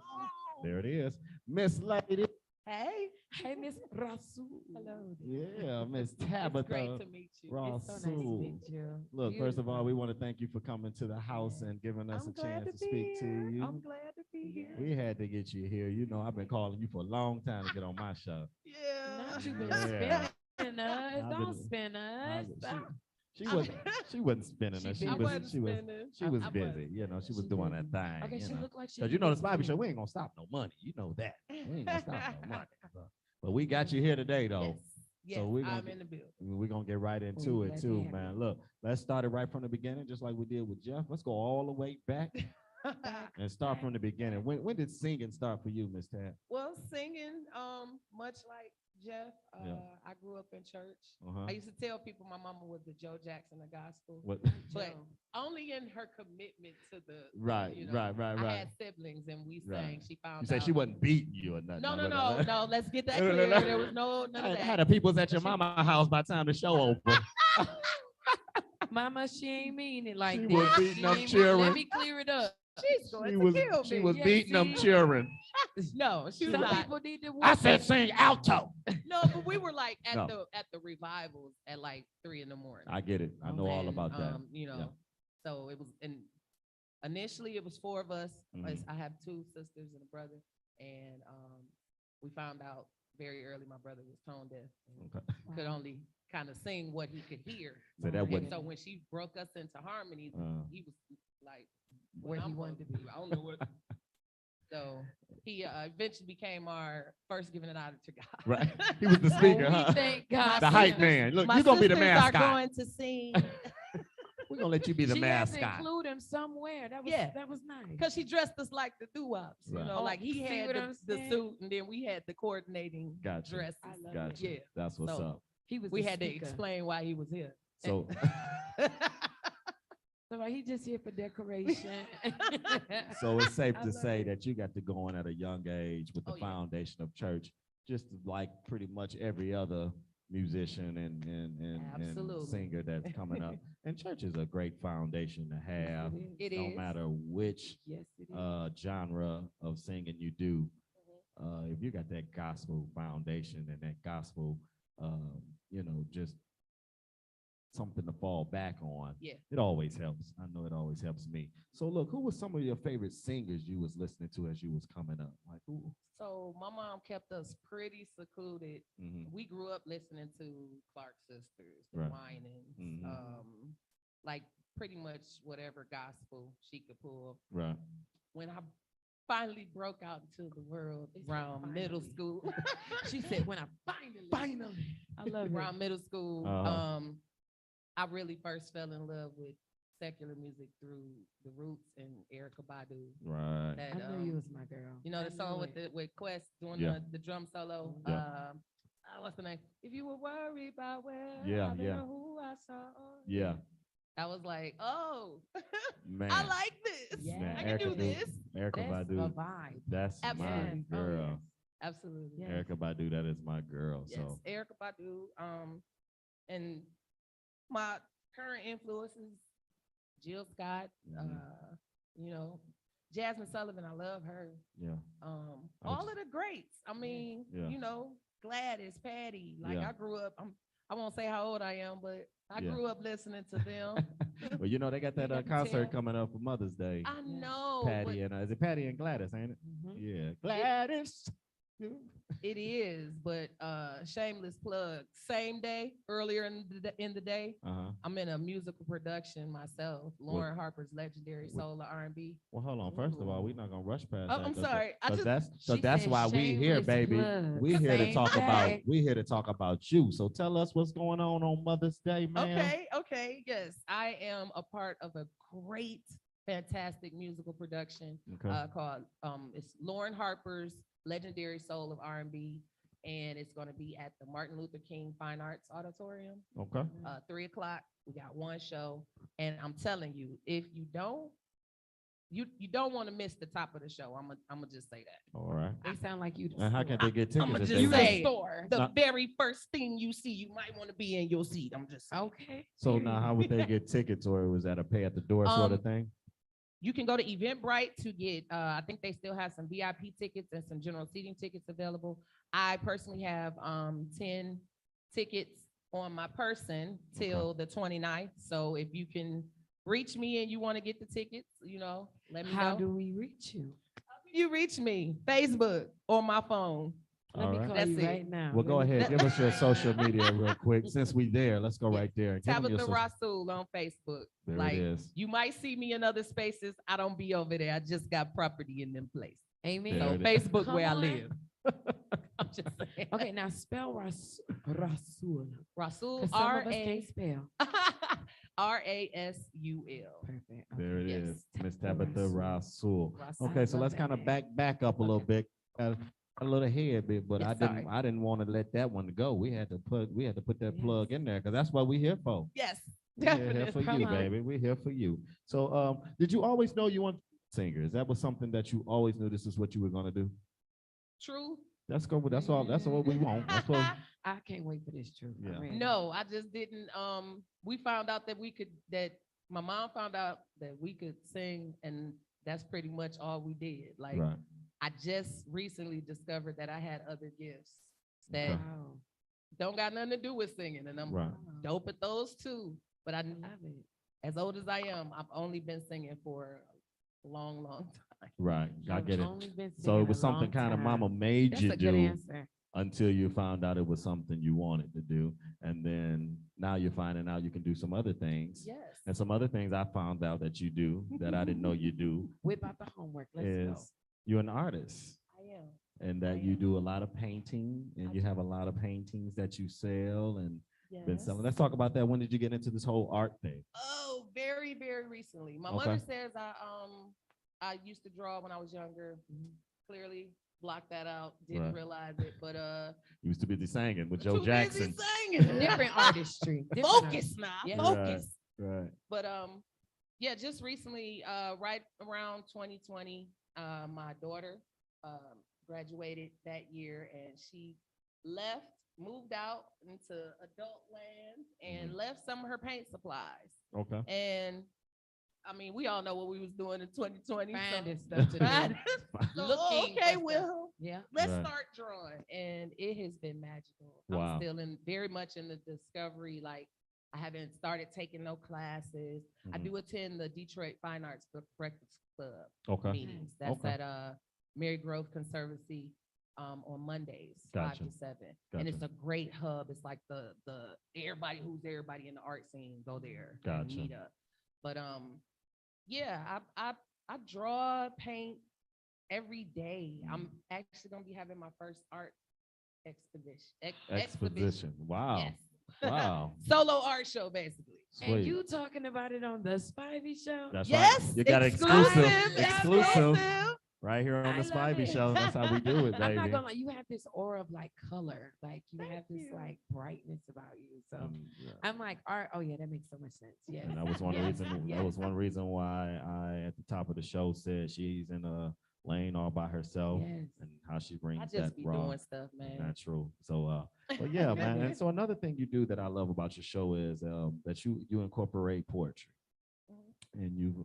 There it is. Miss Lady. Hey, Miss Rasul. Hello. Yeah, Miss It's Tabitha. great to meet you. It's so nice to Rasul. meet you. Look, first of all, Beautiful. we want to thank you for coming to the house and giving us I'm a glad chance to be speak to here. you. I'm glad to be here. We had to get you here. You know, I've been calling you for a long time to get on my show. Yeah. Not you been Yeah. spinning us. I've Don't been- spin us. She wasn't spinning us. She I wasn't She was spinning. she was I busy. wasn't. You know, she was She doing busy. that thing. Okay, she you know. looked like she. Cause you know the busy. Spivey Show, we ain't gonna stop no money. You know that. We ain't gonna stop no money. But we got you here today though. Yes, we're gonna I'm get- in the building. We're gonna get right into We're it glad to too, have man. you. Look, let's start it right from the beginning, just like we did with Jeff. Let's go all the way back and start from the beginning. When did singing start for you, Miss Tab? Well, singing, much like Jeff, Yeah. I grew up in church. Uh-huh. I used to tell people my mama was the Joe Jackson of gospel, What? but Joe. only in her commitment to the Right, you know, right. I had siblings and we Right. sang. She found You said out. she wasn't beating you or nothing. No. Let's get that No, no, clear. no. There was none of that. Had the peoples at your mama house by the time the show opened. Mama, she ain't mean it like She that. was beating She them ain't mean- children. Let me clear it up. She's going She to was kill she me. was Yeah, beating them see? children. No, she was Some not. people need to. I whoop said it. sing alto. No, but we were like at No. the revivals at like 3 a.m. I get it. I know all And, about that. You know, Yeah. so it was, and initially it was 4 of us. Mhm. I have 2 sisters and a brother, and we found out very early my brother was tone deaf and Okay. could only kind of sing what he could hear. So that And wasn't. so when she broke us into harmony, he was like Where he I'm wanted to supposed be. I don't know what. So he eventually became our first giving it out to God. Right. He was the Oh, speaker, we huh? thank God. The for hype that. man. Look, My you're gonna be the sisters mascot. are going to sing We're gonna let you be the She had to mascot. include him somewhere. That was Yeah. that was nice. because she dressed us like the doo-wops. You Right. know, Oh, like he see had what I'm the saying? suit, and then we had the coordinating Gotcha. dresses. I love Gotcha. Yeah. That's what's So, up. He was. We the had to speaker. explain why he was here. So So he just here for decoration. so it's safe I to love say it. that you got to go in at a young age with the Oh, yeah. foundation of church, just like pretty much every other musician and Absolutely. singer that's coming up. And church is a great foundation to have, It no is. matter which Yes, it is. genre of singing you do. Mm-hmm. If you got that gospel foundation and that gospel, just something to fall back on, Yeah. it always helps. I know it always helps me. So look, who was some of your favorite singers you was listening to as you was coming up? Like who? So my mom kept us pretty secluded. Mhm. We grew up listening to Clark Sisters, the Right. Winans, Mhm. like pretty much whatever gospel she could pull. Right. When I finally broke out into the world They said around middle finally. school, She said, "When I finally, I love it." around middle school, Uh-huh. I really first fell in love with secular music through the Roots and Erica Badu. Right. That, I knew you was my girl. You know the I song knew it. with Quest doing Yeah. the drum solo. Yeah. What's the name? If you were worried about where Yeah, I've been yeah. or who I saw. Yeah. I was like, oh, Man. I like this. Yeah. I can do this. Erica That's Badu. a vibe. That's my Absolutely. Oh, girl. yes. Absolutely. Yeah. Erica Badu, that is my girl. Yes, So Erica Badu. And my current influences, Jill Scott, Mhm. Jasmine Sullivan, I love her. yeah. All of the greats. I mean, Yeah. Gladys, Patty. Like Yeah. I grew up, I won't say how old I am, but I Yeah. grew up listening to them. Well, they got that You can concert tell. coming up for Mother's Day. I know. Patty and is it Patty and Gladys, ain't it? Mhm. Yeah, Gladys. It is, but shameless plug. Same day, earlier in the day, Uh-huh. I'm in a musical production myself. Lauren Harper's legendary soul of R&B. Well, hold on. First of all, we're not gonna rush past Oh, that. I'm 'cause sorry. She that's said why we here, shameless baby. plug. We here to Same talk day. about you. So tell us what's going on Mother's Day, man. Okay, yes. I am a part of a great, fantastic musical production Okay. called it's Lauren Harper's Legendary Soul of R&B. and it's going to be at the Martin Luther King Fine Arts Auditorium. Okay. 3 o'clock. We got one show, and I'm telling you, if you don't, you don't want to miss the top of the show. I'm gonna just say that. All right. They sound like you. And how can they get I'm tickets? gonna if just they say want? store. the Not- very first thing you see, you might want to be in your seat. I'm just saying. Okay. So now, how would they get tickets, or was that a pay at the door sort of thing? You can go to Eventbrite to get, I think they still have some VIP tickets and some general seating tickets available. I personally have 10 tickets on my person till the 29th. So if you can reach me and you want to get the tickets, let me How know. do we reach you? You reach me, Facebook or my phone. Let All me right. call That's you it. right now. Well, go Let me- ahead. Give us your social media real quick. Since we there, let's go right there. Give 'em your Tabitha social- Rasul on Facebook. There Like, it is. you might see me in other spaces. I don't be over there. I just got property in them places. Amen. There So it is. Facebook Come where I on. live. I'm just saying. Okay, now spell Rasul. Rasul, Because some of us can't spell. Rasul. Perfect. There it okay. is. Yes, Miss Tabitha Rasul. Rasul. Okay, so love let's that kind of name. back up a little Okay. bit. A little ahead bit, but Yes, I didn't want to let that one go. We had to put that Yes. plug in there because that's what we're here for. Yes, We're here definitely. for Come you, on. baby. We're here for you. So, did you always know you want singers? That was something that you always knew this is what you were gonna do. True. That's go. That's all. That's what we want. That's what. I can't wait for this truth. I'm Yeah. ready. No, I just didn't. We found out that my mom found out that we could sing, and that's pretty much all we did. Like, Right. I just recently discovered that I had other gifts that Okay. Wow. don't got nothing to do with singing, and I'm Right. dope at those too. But I love it. as old as I am, I've only been singing for a long, long time. Right. I I've get it. only been So singing it was a something long kind of Mama time. made That's you a good do answer. until you found out it was something you wanted to do, and then now you're finding out you can do some other things. Yes. And some other things I found out that you do that I didn't know you do Whip out the homework. Let's is go. you're an artist, I am. and that you do a lot of painting, and I you do. have a lot of paintings that you sell and been Yes. selling. Let's talk about that. When did you get into this whole art thing? Oh, very, very recently. My Okay. mother says I used to draw when I was younger. Clearly blocked that out. Didn't Right. realize it, but You used to be singing with too Joe busy Jackson. singing. Different artistry. different Focus now. Yeah. Focus. Right. But yeah, just recently, right around 2020, my daughter graduated that year, and she moved out into adult land, and left some of her paint supplies. Okay. And I mean, we all know what we was doing in 2020. Finding so- stuff to do. So, Looking for okay, stuff. well, Yeah. let's Right. start drawing, and it has been magical. Wow. I'm still very much in the discovery. Like, I haven't started taking no classes. I Mhm. do attend the Detroit Fine Arts Breakfast Club Okay. meetings. That's Okay. at Mary Grove Conservancy on Mondays, Gotcha. 5 to 7. And it's Gotcha. a great hub. It's like the everybody in the art scene go there and Gotcha. meet up. But yeah, I draw, paint every day. I'm actually gonna be having my first art exhibition. Exposition. Wow. Yes. Wow. Solo art show, basically. And Sweet. you talking about it on the Spivey Show? That's Yes, right. You got exclusive, exclusive right here on I the love Spivey it. Show. That's how we do it, I'm not baby. gonna lie, you have this aura of like color, like you Thank have this you. like brightness about you. So Yeah. I'm like, art. Oh yeah, that makes so much sense. Yeah. And that was one Yes. reason. That was one reason why I, at the top of the show, said she's in a lane all by herself, Yes. and how she brings I that just be raw, doing stuff, man. natural. So, but yeah, man. And so another thing you do that I love about your show is that you incorporate poetry, and you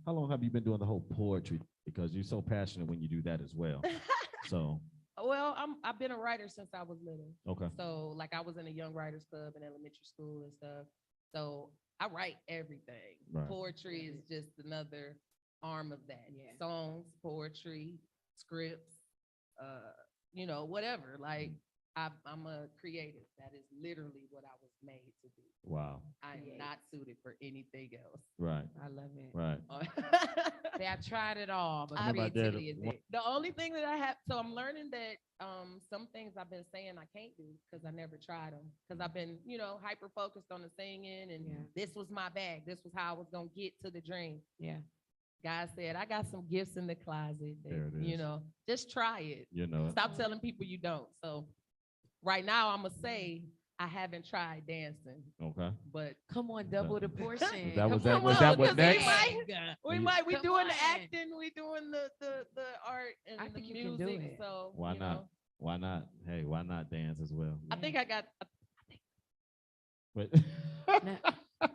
how long have you been doing the whole poetry? Because you're so passionate when you do that as well. So Well, I've been a writer since I was little. okay, So like I was in a young writers club in elementary school and stuff. So I write everything. Right. Poetry is just another arm of that. Yeah. Songs, poetry, scripts, whatever. Like I'm a creative. That is literally what I was made to do. wow, I am Create. not suited for anything else. right, I love it. right. See, I tried it all, but I mean, creativity is What- it. the only thing that I have, so I'm learning that some things I've been saying I can't do because I never tried them. Because I've been, hyper focused on the singing, and Yeah. this was my bag. This was how I was gonna get to the dream. Yeah. God said, I got some gifts in the closet. That, There it you is. know, just try it. You know. Stop telling people you don't. So right now, I'm gonna say I haven't tried dancing, Okay. but Come on, double the portion. That was Come that. on, Was that what because next? we You- might. We Come doing the on. acting. We doing the art and I the think you can do music. it. So Why you not? know, Why not? Hey, why not dance as well? I think I got. But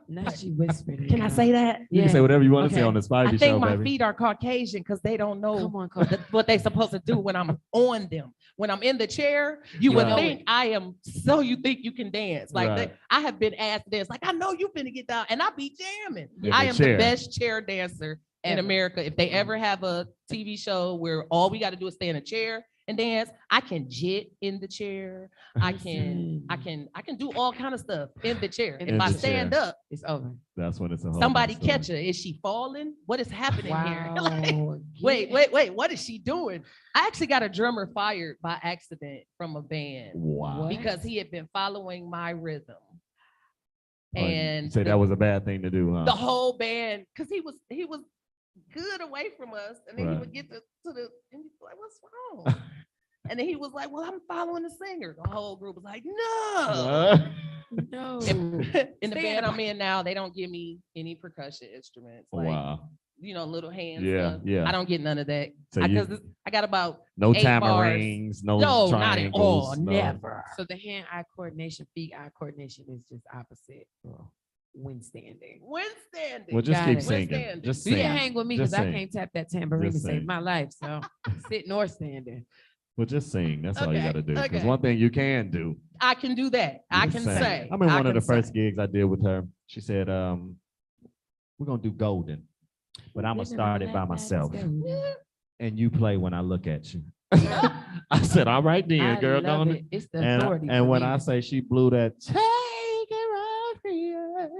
Now she whispered it. Can I say that? you can say whatever you want to say Okay. on the Spivey I Show, think my baby. feet are Caucasian because they don't know Come on, come on. what they supposed to do when I'm on them. When I'm in the chair, you would Right. think I am. So you think you can dance? Like Right. I have been asked to dance. Like I know you finna get down, and I be jamming. In I the am chair. the best chair dancer in Ever. America. If they ever have a TV show where all we got to do is stay in a chair and dance, I can jit in the chair. I can do all kind of stuff in the chair. In If the I chair. stand up, It's over. That's when it's a whole somebody nother story. catch her. Is she falling? What is happening here? Like, Wow. wait, what is she doing? I actually got a drummer fired by accident from a band Wow. What? because he had been following my rhythm. Oh, you And say that was a bad thing to do, huh? the whole band, because he was good away from us, and then he Right. would get to the and he'd be like, "What's wrong?" And then he was like, "Well, I'm following the singer." The whole group was like, "No." No. In the Stay band in I'm in now, they don't give me any percussion instruments, like Wow. little hands. Yeah, stuff. yeah. I don't get none of that So you- because I got about No 8 bars. tamarines, no No, not at triangles. all, no- never. So the hand-eye coordination, feet-eye coordination is just opposite when standing. When standing. Well, just Got keep it. singing. Withstanding. Just You sing. can hang with me Just because I sing. can't tap that tambourine Just to save sing. my life. So sitting or standing. Well, just sing. That's all you Okay, got to do. Because okay. one thing you can do. I can do that. I is can sing. say. I remember one of can the first say. gigs I did with her. She said, "We're gonna do Golden, but I'm gonna start it by myself, and you play when I look at you." I said, "All right, then, I girl, love go on." it. It's the And, authority. and for when me. I say she blew that, take it right here.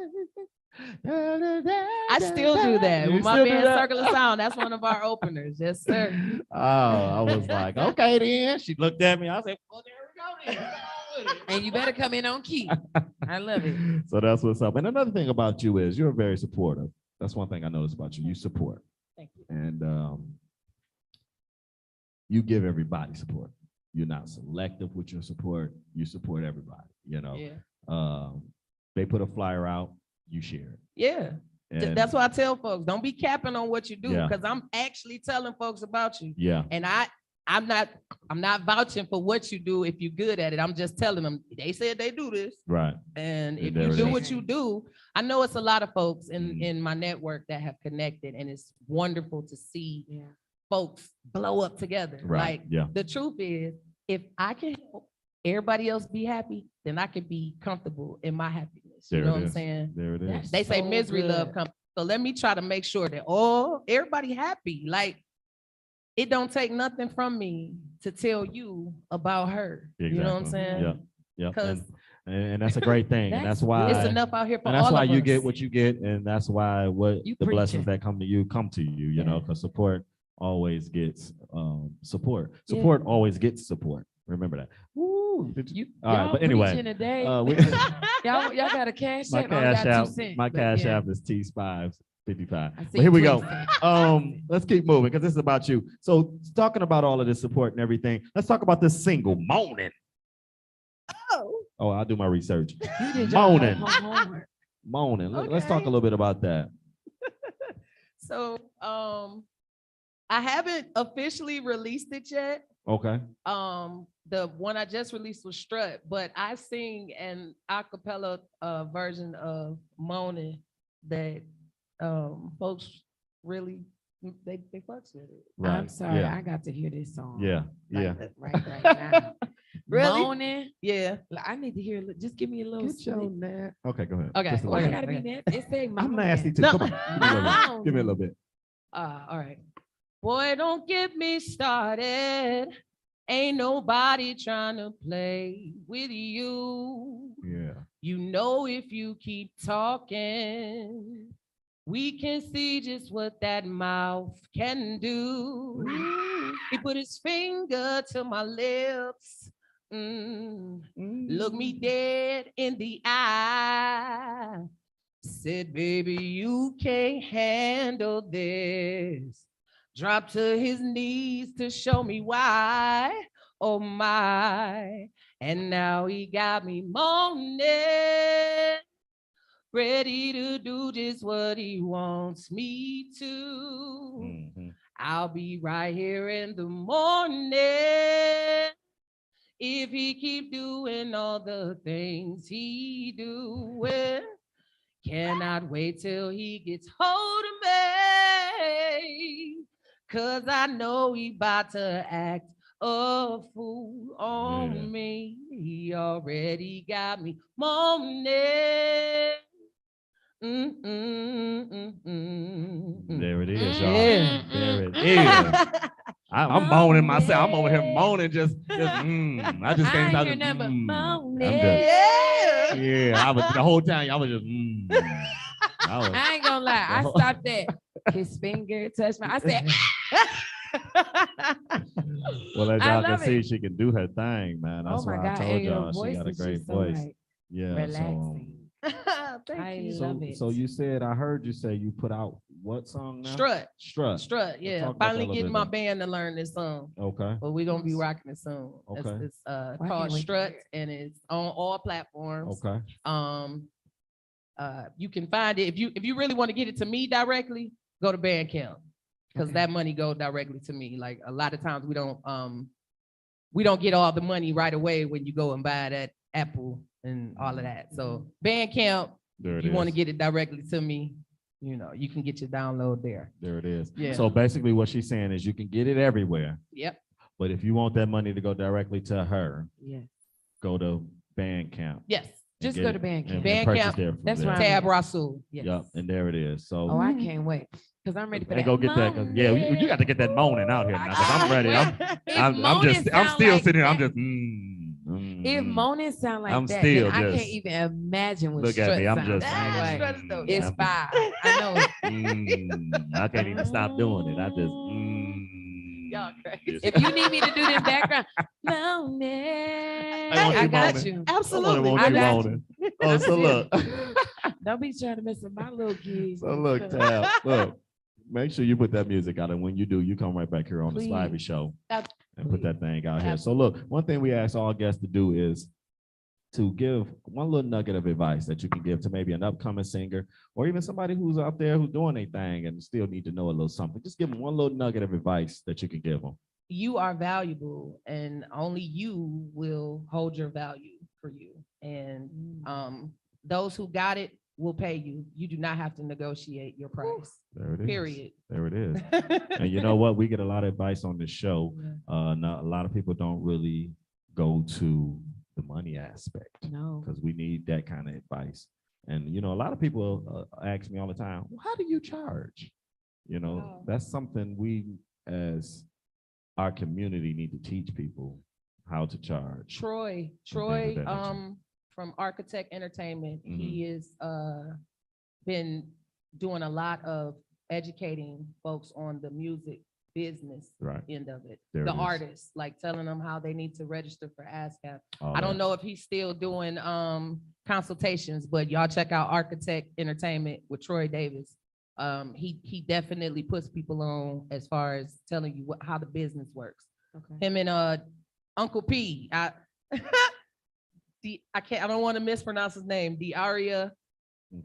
I still do that. You With my still do band that? Circle of Sound, that's one of our openers. Yes, sir. Oh, I was like, okay, then. She looked at me. I said, well, there we go. Then. Come on with it. And you better come in on key. I love it. So that's what's up. And another thing about you is you're very supportive. That's one thing I noticed about you. You support. Thank you. And you give everybody support. You're not selective with your support. You support everybody. You know, Yeah. they put a flyer out, you share it. Yeah. And That's why I tell folks, don't be capping on what you do, Yeah. because I'm actually telling folks about you. yeah, And I'm not vouching for what you do if you're good at it. I'm just telling them they said they do this. right. And if there you it do is. what you do, I know it's a lot of folks Mhm. in my network that have connected, and it's wonderful to see Yeah. folks blow up together. Right. Like Yeah. the truth is, if I can help everybody else be happy, then I can be comfortable in my happiness. There You know it what I'm is. saying? There it That's is. They say so misery love good. company. So let me try to make sure that everybody happy. Like it don't take nothing from me to tell you about her. You know what I'm Exactly. saying? Yeah. Yeah. Because And that's a great thing. And that's why it's enough out here for and all that's why of you us. get what you get, and that's why what You the blessings preaching. that come to you, you know, Yeah. because support always gets support. Yeah. Support always gets support. Remember that. Woo. Did You, All right, y'all but anyway, preaching today. y'all y'all got a cash my app. I only cash got app, 2 cents. my but cash yeah. app is T555. I But see here we 20 go. cents. Let's keep moving because this is about you. So talking about all of this support and everything, let's talk about this single, Moaning. Oh, I'll do my research. You did your Moaning. homework. Moaning. Let's talk Okay. a little bit about that. So I haven't officially released it yet. Okay. The one I just released was Strut, but I sing an a cappella version of Moaning that folks really they fucks with it. Right. I'm sorry. Yeah. I got to hear this song. Yeah. Like, Yeah. right now. Really? Moaning. Yeah. Like, I need to hear. Just give me a little. net. Okay, go ahead. Okay, Just a Why little I bit. gotta be nasty? It say I'm moaning. nasty too. No. Come on. Give me a little bit. All right. Boy, don't get me started. Ain't nobody trying to play with you. Yeah. You know, if you keep talking, we can see just what that mouth can do. He put his finger to my lips. Look me dead in the eye. said, baby, you can't handle this. Dropped to his knees to show me why. Oh my. And now he got me moaning, ready to do just what he wants me to. Mhm. I'll be right here in the morning if he keep doing all the things he doing. Cannot wait till he gets hold of me, 'cause I know he about to act a fool on Yeah. me. He already got me moaning. There it is, y'all. Yeah. There it is. I'm moaning myself. I'm over here moaning, I just can't stop. I ain't hear nothing but moaning. I'm just, Yeah. yeah, I was the whole time. I was just. I ain't gonna lie. I stopped at his finger touched my. I said, Well, as I y'all can love see, it. she can do her thing, man. That's oh my why God, I told and your y'all she voice got a is great just so voice. like Yeah. relaxing. Thank I you. love it. So you said, I heard you say you put out what song now? Strut, Strut. yeah. talk about Finally that a getting little my bit. band to learn this song, Okay. but we're gonna be rocking it soon. Okay. It's I called can't wait to Strut, hear it. and it's on all platforms. Okay. You can find it if you really want to get it to me directly, go to Bandcamp, because Okay. that money goes directly to me. Like a lot of times we don't get all the money right away when you go and buy it at Apple and all of that. So Bandcamp, There if it you want to is. get it directly to me, you know, you can get your download there. There it is. Yeah. So basically, what she's saying is you can get it everywhere, Yep. but if you want that money to go directly to her, Yes. go to Bandcamp. Yes. and Just get go to it Bandcamp. and Bandcamp, purchase there from that's there. right. Tab Rasul. Yes. Yep, and there it is. So Oh, I can't wait. Because I'm ready for and that. go get that. 'Cause, yeah, you got to get that moaning out here now. 'Cause I'm ready. I'm moaning I'm sound still like sitting here. I'm that- just. If moaning sound like I'm that, still then I can't just- even imagine what Look at strut me. I'm sounds just. like. Strut is dope. It's I'm- fire. I know it. I can't even stop doing it. I just. Y'all crazy. If you need me to do this background, moaning, want I you got moaning. you. Absolutely. I got moaning. Oh, so look. Don't be trying to mess up my little kids. So look, Tab, look. Make sure you put that music out, and when you do, you come right back here on the Please. Spivey Show Ab- and put that thing out here. So look, one thing we ask all guests to do is to give one little nugget of advice that you can give to maybe an upcoming singer or even somebody who's out there who's doing a thing and still need to know a little something. Just give them one little nugget of advice that you can give them. You are valuable, and only you will hold your value for you. And those who got it will pay you. You do not have to negotiate your price. There it is. Period. There it is. And you know what? We get a lot of advice on this show. Yeah. Not, a lot of people don't really go to the money aspect No. because we need that kind of advice. And, you know, a lot of people ask me all the time, well, how do you charge? You know, Oh. that's something we as our community need to teach people how to charge. Troy, of that nature. from Architect Entertainment, Mhm. he is been doing a lot of educating folks on the music business Right. end of it. There The it is. artists, like telling them how they need to register for ASCAP. All I don't that. know if he's still doing consultations, but y'all check out Architect Entertainment with Troy Davis. He definitely puts people on as far as telling you how the business works. Okay. Him and Uncle P. I don't want to mispronounce his name. Diaria.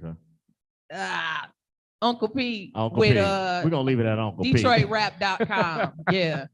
Okay. Uncle P Uncle with P. We're gonna leave it at Uncle P. DetroitRap.com. Yeah.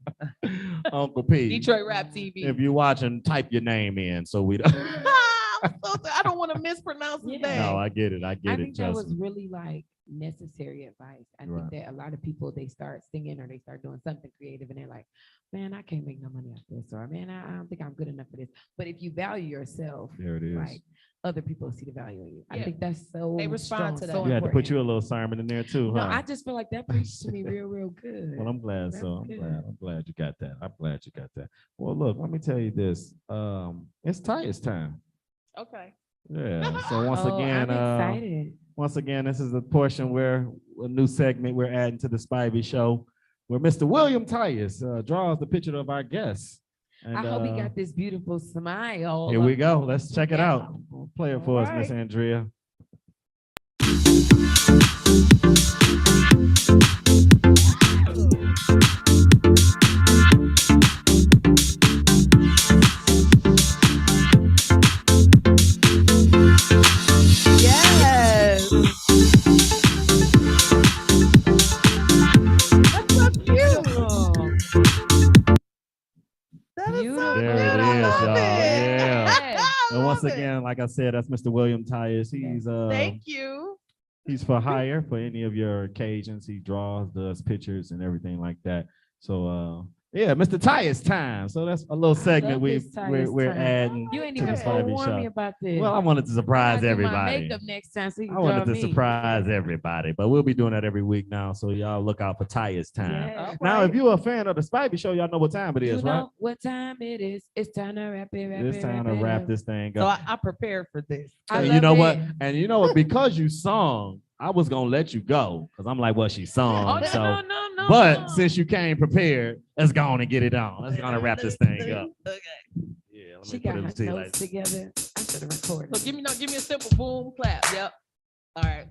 Uncle P. Detroit Rap TV. If you're watching, type your name in so we don't. I don't want to mispronounce his Yeah. name. No, I get it. I I get it. think that Trust was me. really like necessary advice. I Right. think that a lot of people, they start singing or they start doing something creative and they're like, man, I can't make no money off this, or man, I don't think I'm good enough for this. But if you value yourself, There it is. right, other people see the value in you. I Yeah. think that's so They respond strong, to that. so You had to put important. you a little sermon in there too, No, huh? I just feel like that preached to me real good. Well, I'm glad. That's So I'm good. glad. I'm glad you got that. I'm glad you got that. Well, look, let me tell you this. It's Titus time. Okay. Yeah. So once Oh, again, I'm excited. this is the portion where a new segment we're adding to the Spivey Show, where Mr. William Titus draws the picture of our guest. And, I hope he got this beautiful smile. Here we go. Let's check it Yeah. out. Play it for us, Miss Alright. Andrea. Yes. That's so cute. Beautiful. That is so Beautiful. cute. There it I is, love y'all. it. Yeah. Yes. And once love it. again, like I said, that's Mr. William Tyus. Thank you. He's for hire for any of your occasions. He draws, does pictures and everything like that. So yeah, Mr. Tyus time. So that's a little segment love this Tyus we're time. adding You ain't to even the Spivey forewarned me Show. about this. Well, I wanted to I surprise gotta do my everybody. makeup next time so you can I wanted draw to me. surprise everybody, but we'll be doing that every week now. So y'all look out for Tyus time. Yeah. Now, if you're a fan of the Spivey Show, y'all know what time it You is, know right? what time it is. It's time to wrap it, wrap It's it, time to it wrap up. this thing So up. I prepared for this. I And love you know what? it. And you know what? Because you sung, I was gonna let you go because I'm like, well, she sung. Oh, no, so, no. but since you came prepared, let's go on and get it on. Let's go on and wrap this thing up. Okay. Yeah, let She me put got it her to you notes like together. I should have recorded. So give me a simple boom clap. Yep. All right.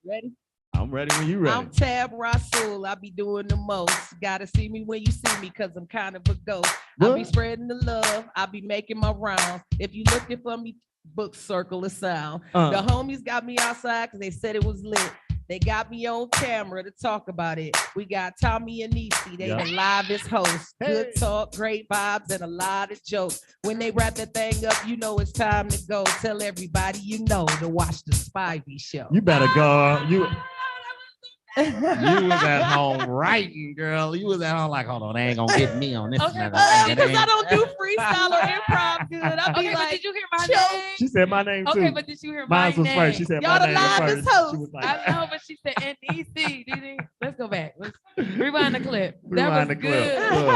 Ready? I'm ready when you ready. I'm Tab Rasul. I be doing the most. Gotta see me when you see me, cause I'm kind of a ghost. I be What? spreading the love. I be making my rounds. If you looking for me, book Circle of Sound. The homies got me outside because they said it was lit. They got me on camera to talk about it. We got Tommy and Niecy. They Yep. the livest hosts. Good Hey. talk, great vibes, and a lot of jokes. When they wrap that thing up, you know it's time to go. Tell everybody you know to watch the Spivey Show. You better go. You was at home writing, girl. You was at home like, hold on, they ain't gonna get me on this. Okay, Because I don't do freestyle or improv good. I be Okay, but like, did you hear my choke. name? She said my name too. Okay, but did you hear my Mine was name? first. She said Y'all my the name was livest first. host. She was like, I know, but she said NEC. Let's go back. Let's rewind the clip. That Rewind was the clip. good. Look.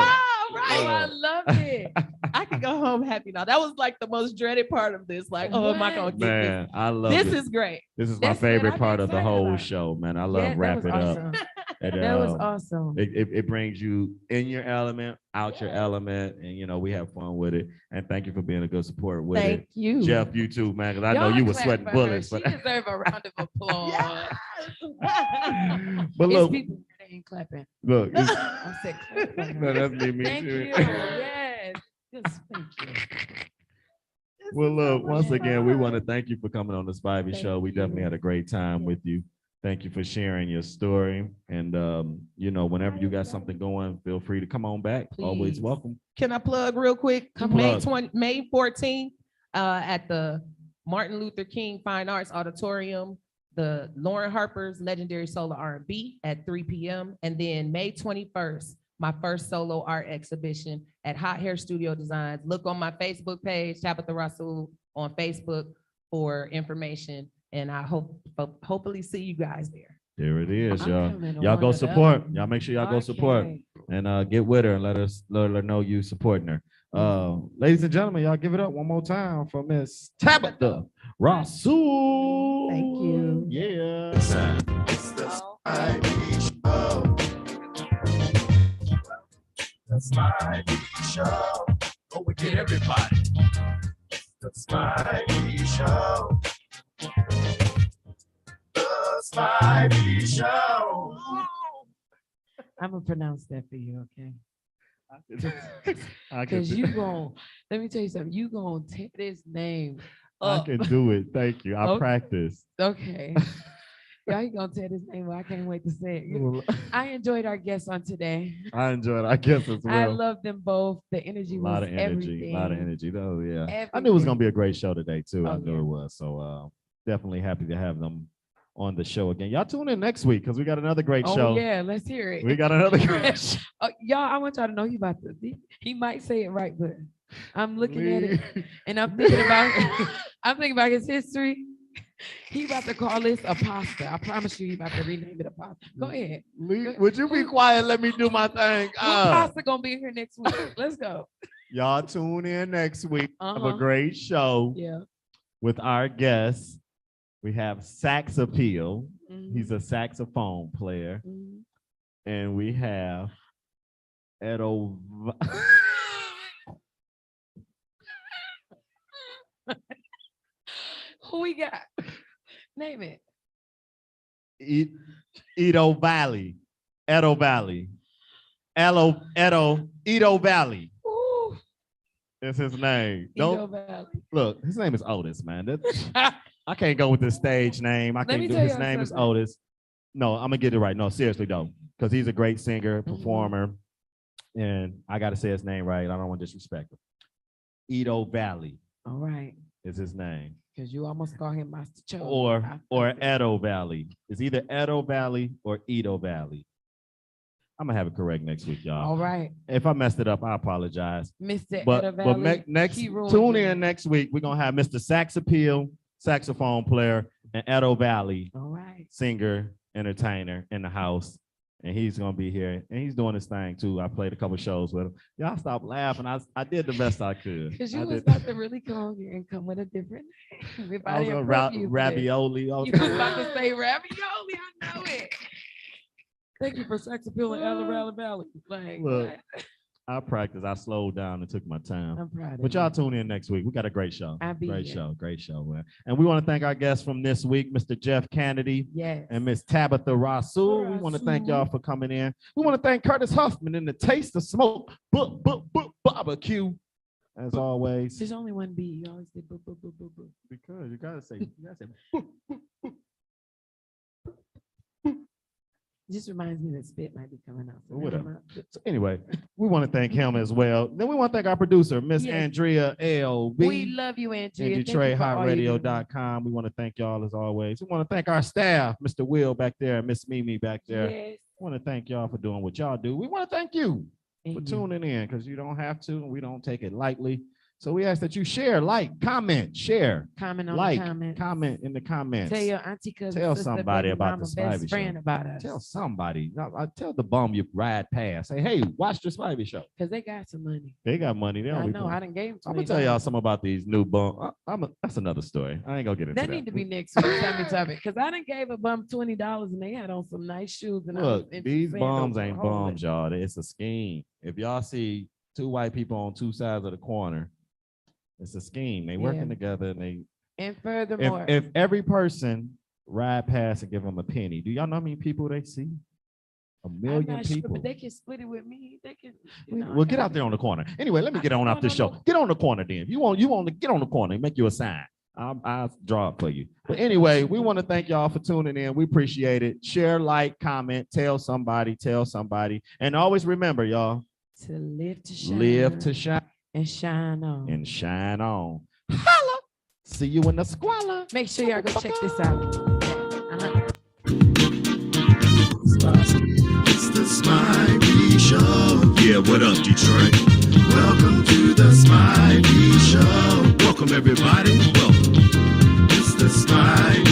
Oh, right. I loved it. I can go home happy now. That was like the most dreaded part of this. Like, oh, am I gonna get Man, I love this? it. This is great. This is my That's what favorite I've part been of the excited whole about. show, man. I Yeah, love that wrap was it up. awesome. And, That was um, awesome. It brings you in your element, out your element, and you know we have fun with it. And thank you for being a good support with Thank it, you. Jeff. You too, man. Because I know Y'all you were clap sweating for bullets. her. She deserves a round of applause. But It's look, people that ain't clapping. look. It's, I said clap for no, her. that's me. Thank too. you. Yes. Just thank you. Well, look, so once much again, we fun. want to thank you for coming on the Spivey Thank Show. We definitely you. had a great time with you. Thank you for sharing your story. And you know, whenever you got something going, feel free to come on back. Always Please. welcome. Can I plug real quick? Come on. May 14th, at the Martin Luther King Fine Arts Auditorium, the Lauren Harper's Legendary Solo R&B at 3 p.m. And then May 21st, my first solo art exhibition at Hot Hair Studio Designs. Look on my Facebook page, Tabitha Rasul on Facebook for information. And I hopefully see you guys there. There it is, I'm y'all. coming to Y'all one go of them. support. Y'all make sure y'all go support Okay. and get with her and let her know you supporting her. Ladies and gentlemen, y'all give it up one more time for Miss Tabitha Rasul. Thank you. Yeah. It's the Spivey Show. The Spivey Show. Go and get everybody. The Spivey Show. The Spivey Show. I'm gonna pronounce that for you, okay? I Because can, you gon' let me tell you something. You gonna tear this name I up. can do it. Thank you. I Okay. practice. Okay. Y'all, you gonna tear this name up. I can't wait to say it. I enjoyed our guests on today. I enjoyed it, I guess, as I well. love them both. The energy A was lot of energy. everything. A lot of energy. Oh, yeah. I knew it was going to be a great show today, too. I Oh, knew yeah. it was. So definitely happy to have them on the show again. Y'all tune in next week because we got another great Oh show. yeah, let's hear it. We got another great show. Y'all, I want y'all to know he about to. He might say it right, but I'm looking at it and I'm thinking about his history. He about to call this a pasta. I promise you, he about to rename it a pasta. Go ahead. Would you be quiet? Let me do my thing. What pasta gonna be here next week? Let's go. Y'all tune in next week. Have a Uh-huh. great show Yeah. with our guests. We have Sax Appeal. Mhm. He's a saxophone player. Mhm. And we have Edo. Who we got? Name it. Edo Valley. Edo Valley. Edo Valley. Ooh, Is his name. Edo Don't Valley. look, his name is Otis, man. I can't go with the stage name. I Let me can't do tell his y'all name is something. Otis. No, I'm gonna get it right. No, seriously though, because he's a great singer, Mm-hmm. performer, and I gotta say his name right. I don't want to disrespect him. Edo Valley All right, is his name. because you almost call him Master Cho. Or Edo Valley. It's either Edo Valley or Edo Valley. I'm gonna have it correct next week, y'all. All right, If I messed it up, I apologize. Mr. Edo But Valley. next he ruined tune it. in next week. We're gonna have Mr. Sax Appeal, saxophone player, and Edo Valley, All right. singer, entertainer in the house. And he's gonna be here, and he's doing his thing too. I played a couple shows with him. Y'all stop laughing. I did the best I could. Because I you was did- about to really come on here and come with a different name. If I was didn't gonna prep you for this. ravioli. You was about to say ravioli. I know it. Thank you for sex appeal in Alabama Valley. Like, Look, what? I practiced. I slowed down and took my time. I'm proud of But you. y'all tune in next week. We got a great show. I'll be Great here. show, man. And we want to thank our guests from this week, Mr. Jeff Canady Yes. and Miss Tabitha Rasul. We want to thank y'all for coming in. We want to thank Curtis Huffman and the Taste of Smoke Barbecue. As always, There's only one B. You always say boo, boo, boo, boo, boo. because you gotta say, Just reminds me that spit might be coming out. So Well, never whatever. mind. So anyway, we want to thank him as well. Then we want to thank our producer, Miss Yes. Andrea LB. We love you, Andrea. and Thank you for all you do. DetroitHotRadio.com. We want to thank y'all as always. We want to thank our staff, Mr. Will back there, and Miss Mimi back there. Yes. We want to thank y'all for doing what y'all do. We want to thank you for Amen. tuning in because you don't have to, and we don't take it lightly. So we ask that you share, like, comment, share, Comment on like, the comments. comment in the comments. Tell your auntie, cousin, Tell sister, somebody baby about mama, the best Spivey friend Show. about us. Tell somebody. I tell the bum you ride past. Say, hey, watch the Spivey Show. Because they got some money. They got money. They I don't be know. playing. I done gave them I'm gonna tell y'all something about these new bum. That's another story. I ain't gonna get into That that. need to be next week. Tell me topic. Because I done gave a bum $20 and they had on some nice shoes. And I was Look, in these sandals bums for ain't a whole bums, y'all. It's a scheme. If y'all see two white people on two sides of the corner, it's a scheme. They working Yeah. together, and they. And furthermore, If every person ride past and give them a penny, do y'all know how many people they see? A I'm million not sure, people. but they can split it with me. They can. Well, get out there on the corner. Anyway, let me get on out this show. Get on the corner then. If you want to get on the corner and make you a sign. I'll draw it for you. But anyway, we want to thank y'all for tuning in. We appreciate it. Share, like, comment, tell somebody. And always remember, y'all, To live to shine. live to shine and shine on. and shine on. Holla. See you in the squalor. Make sure y'all go check this out. It's the Spivey Show. Yeah, what up, Detroit? Welcome to the Spivey Show. Welcome, everybody. Welcome. It's the Spivey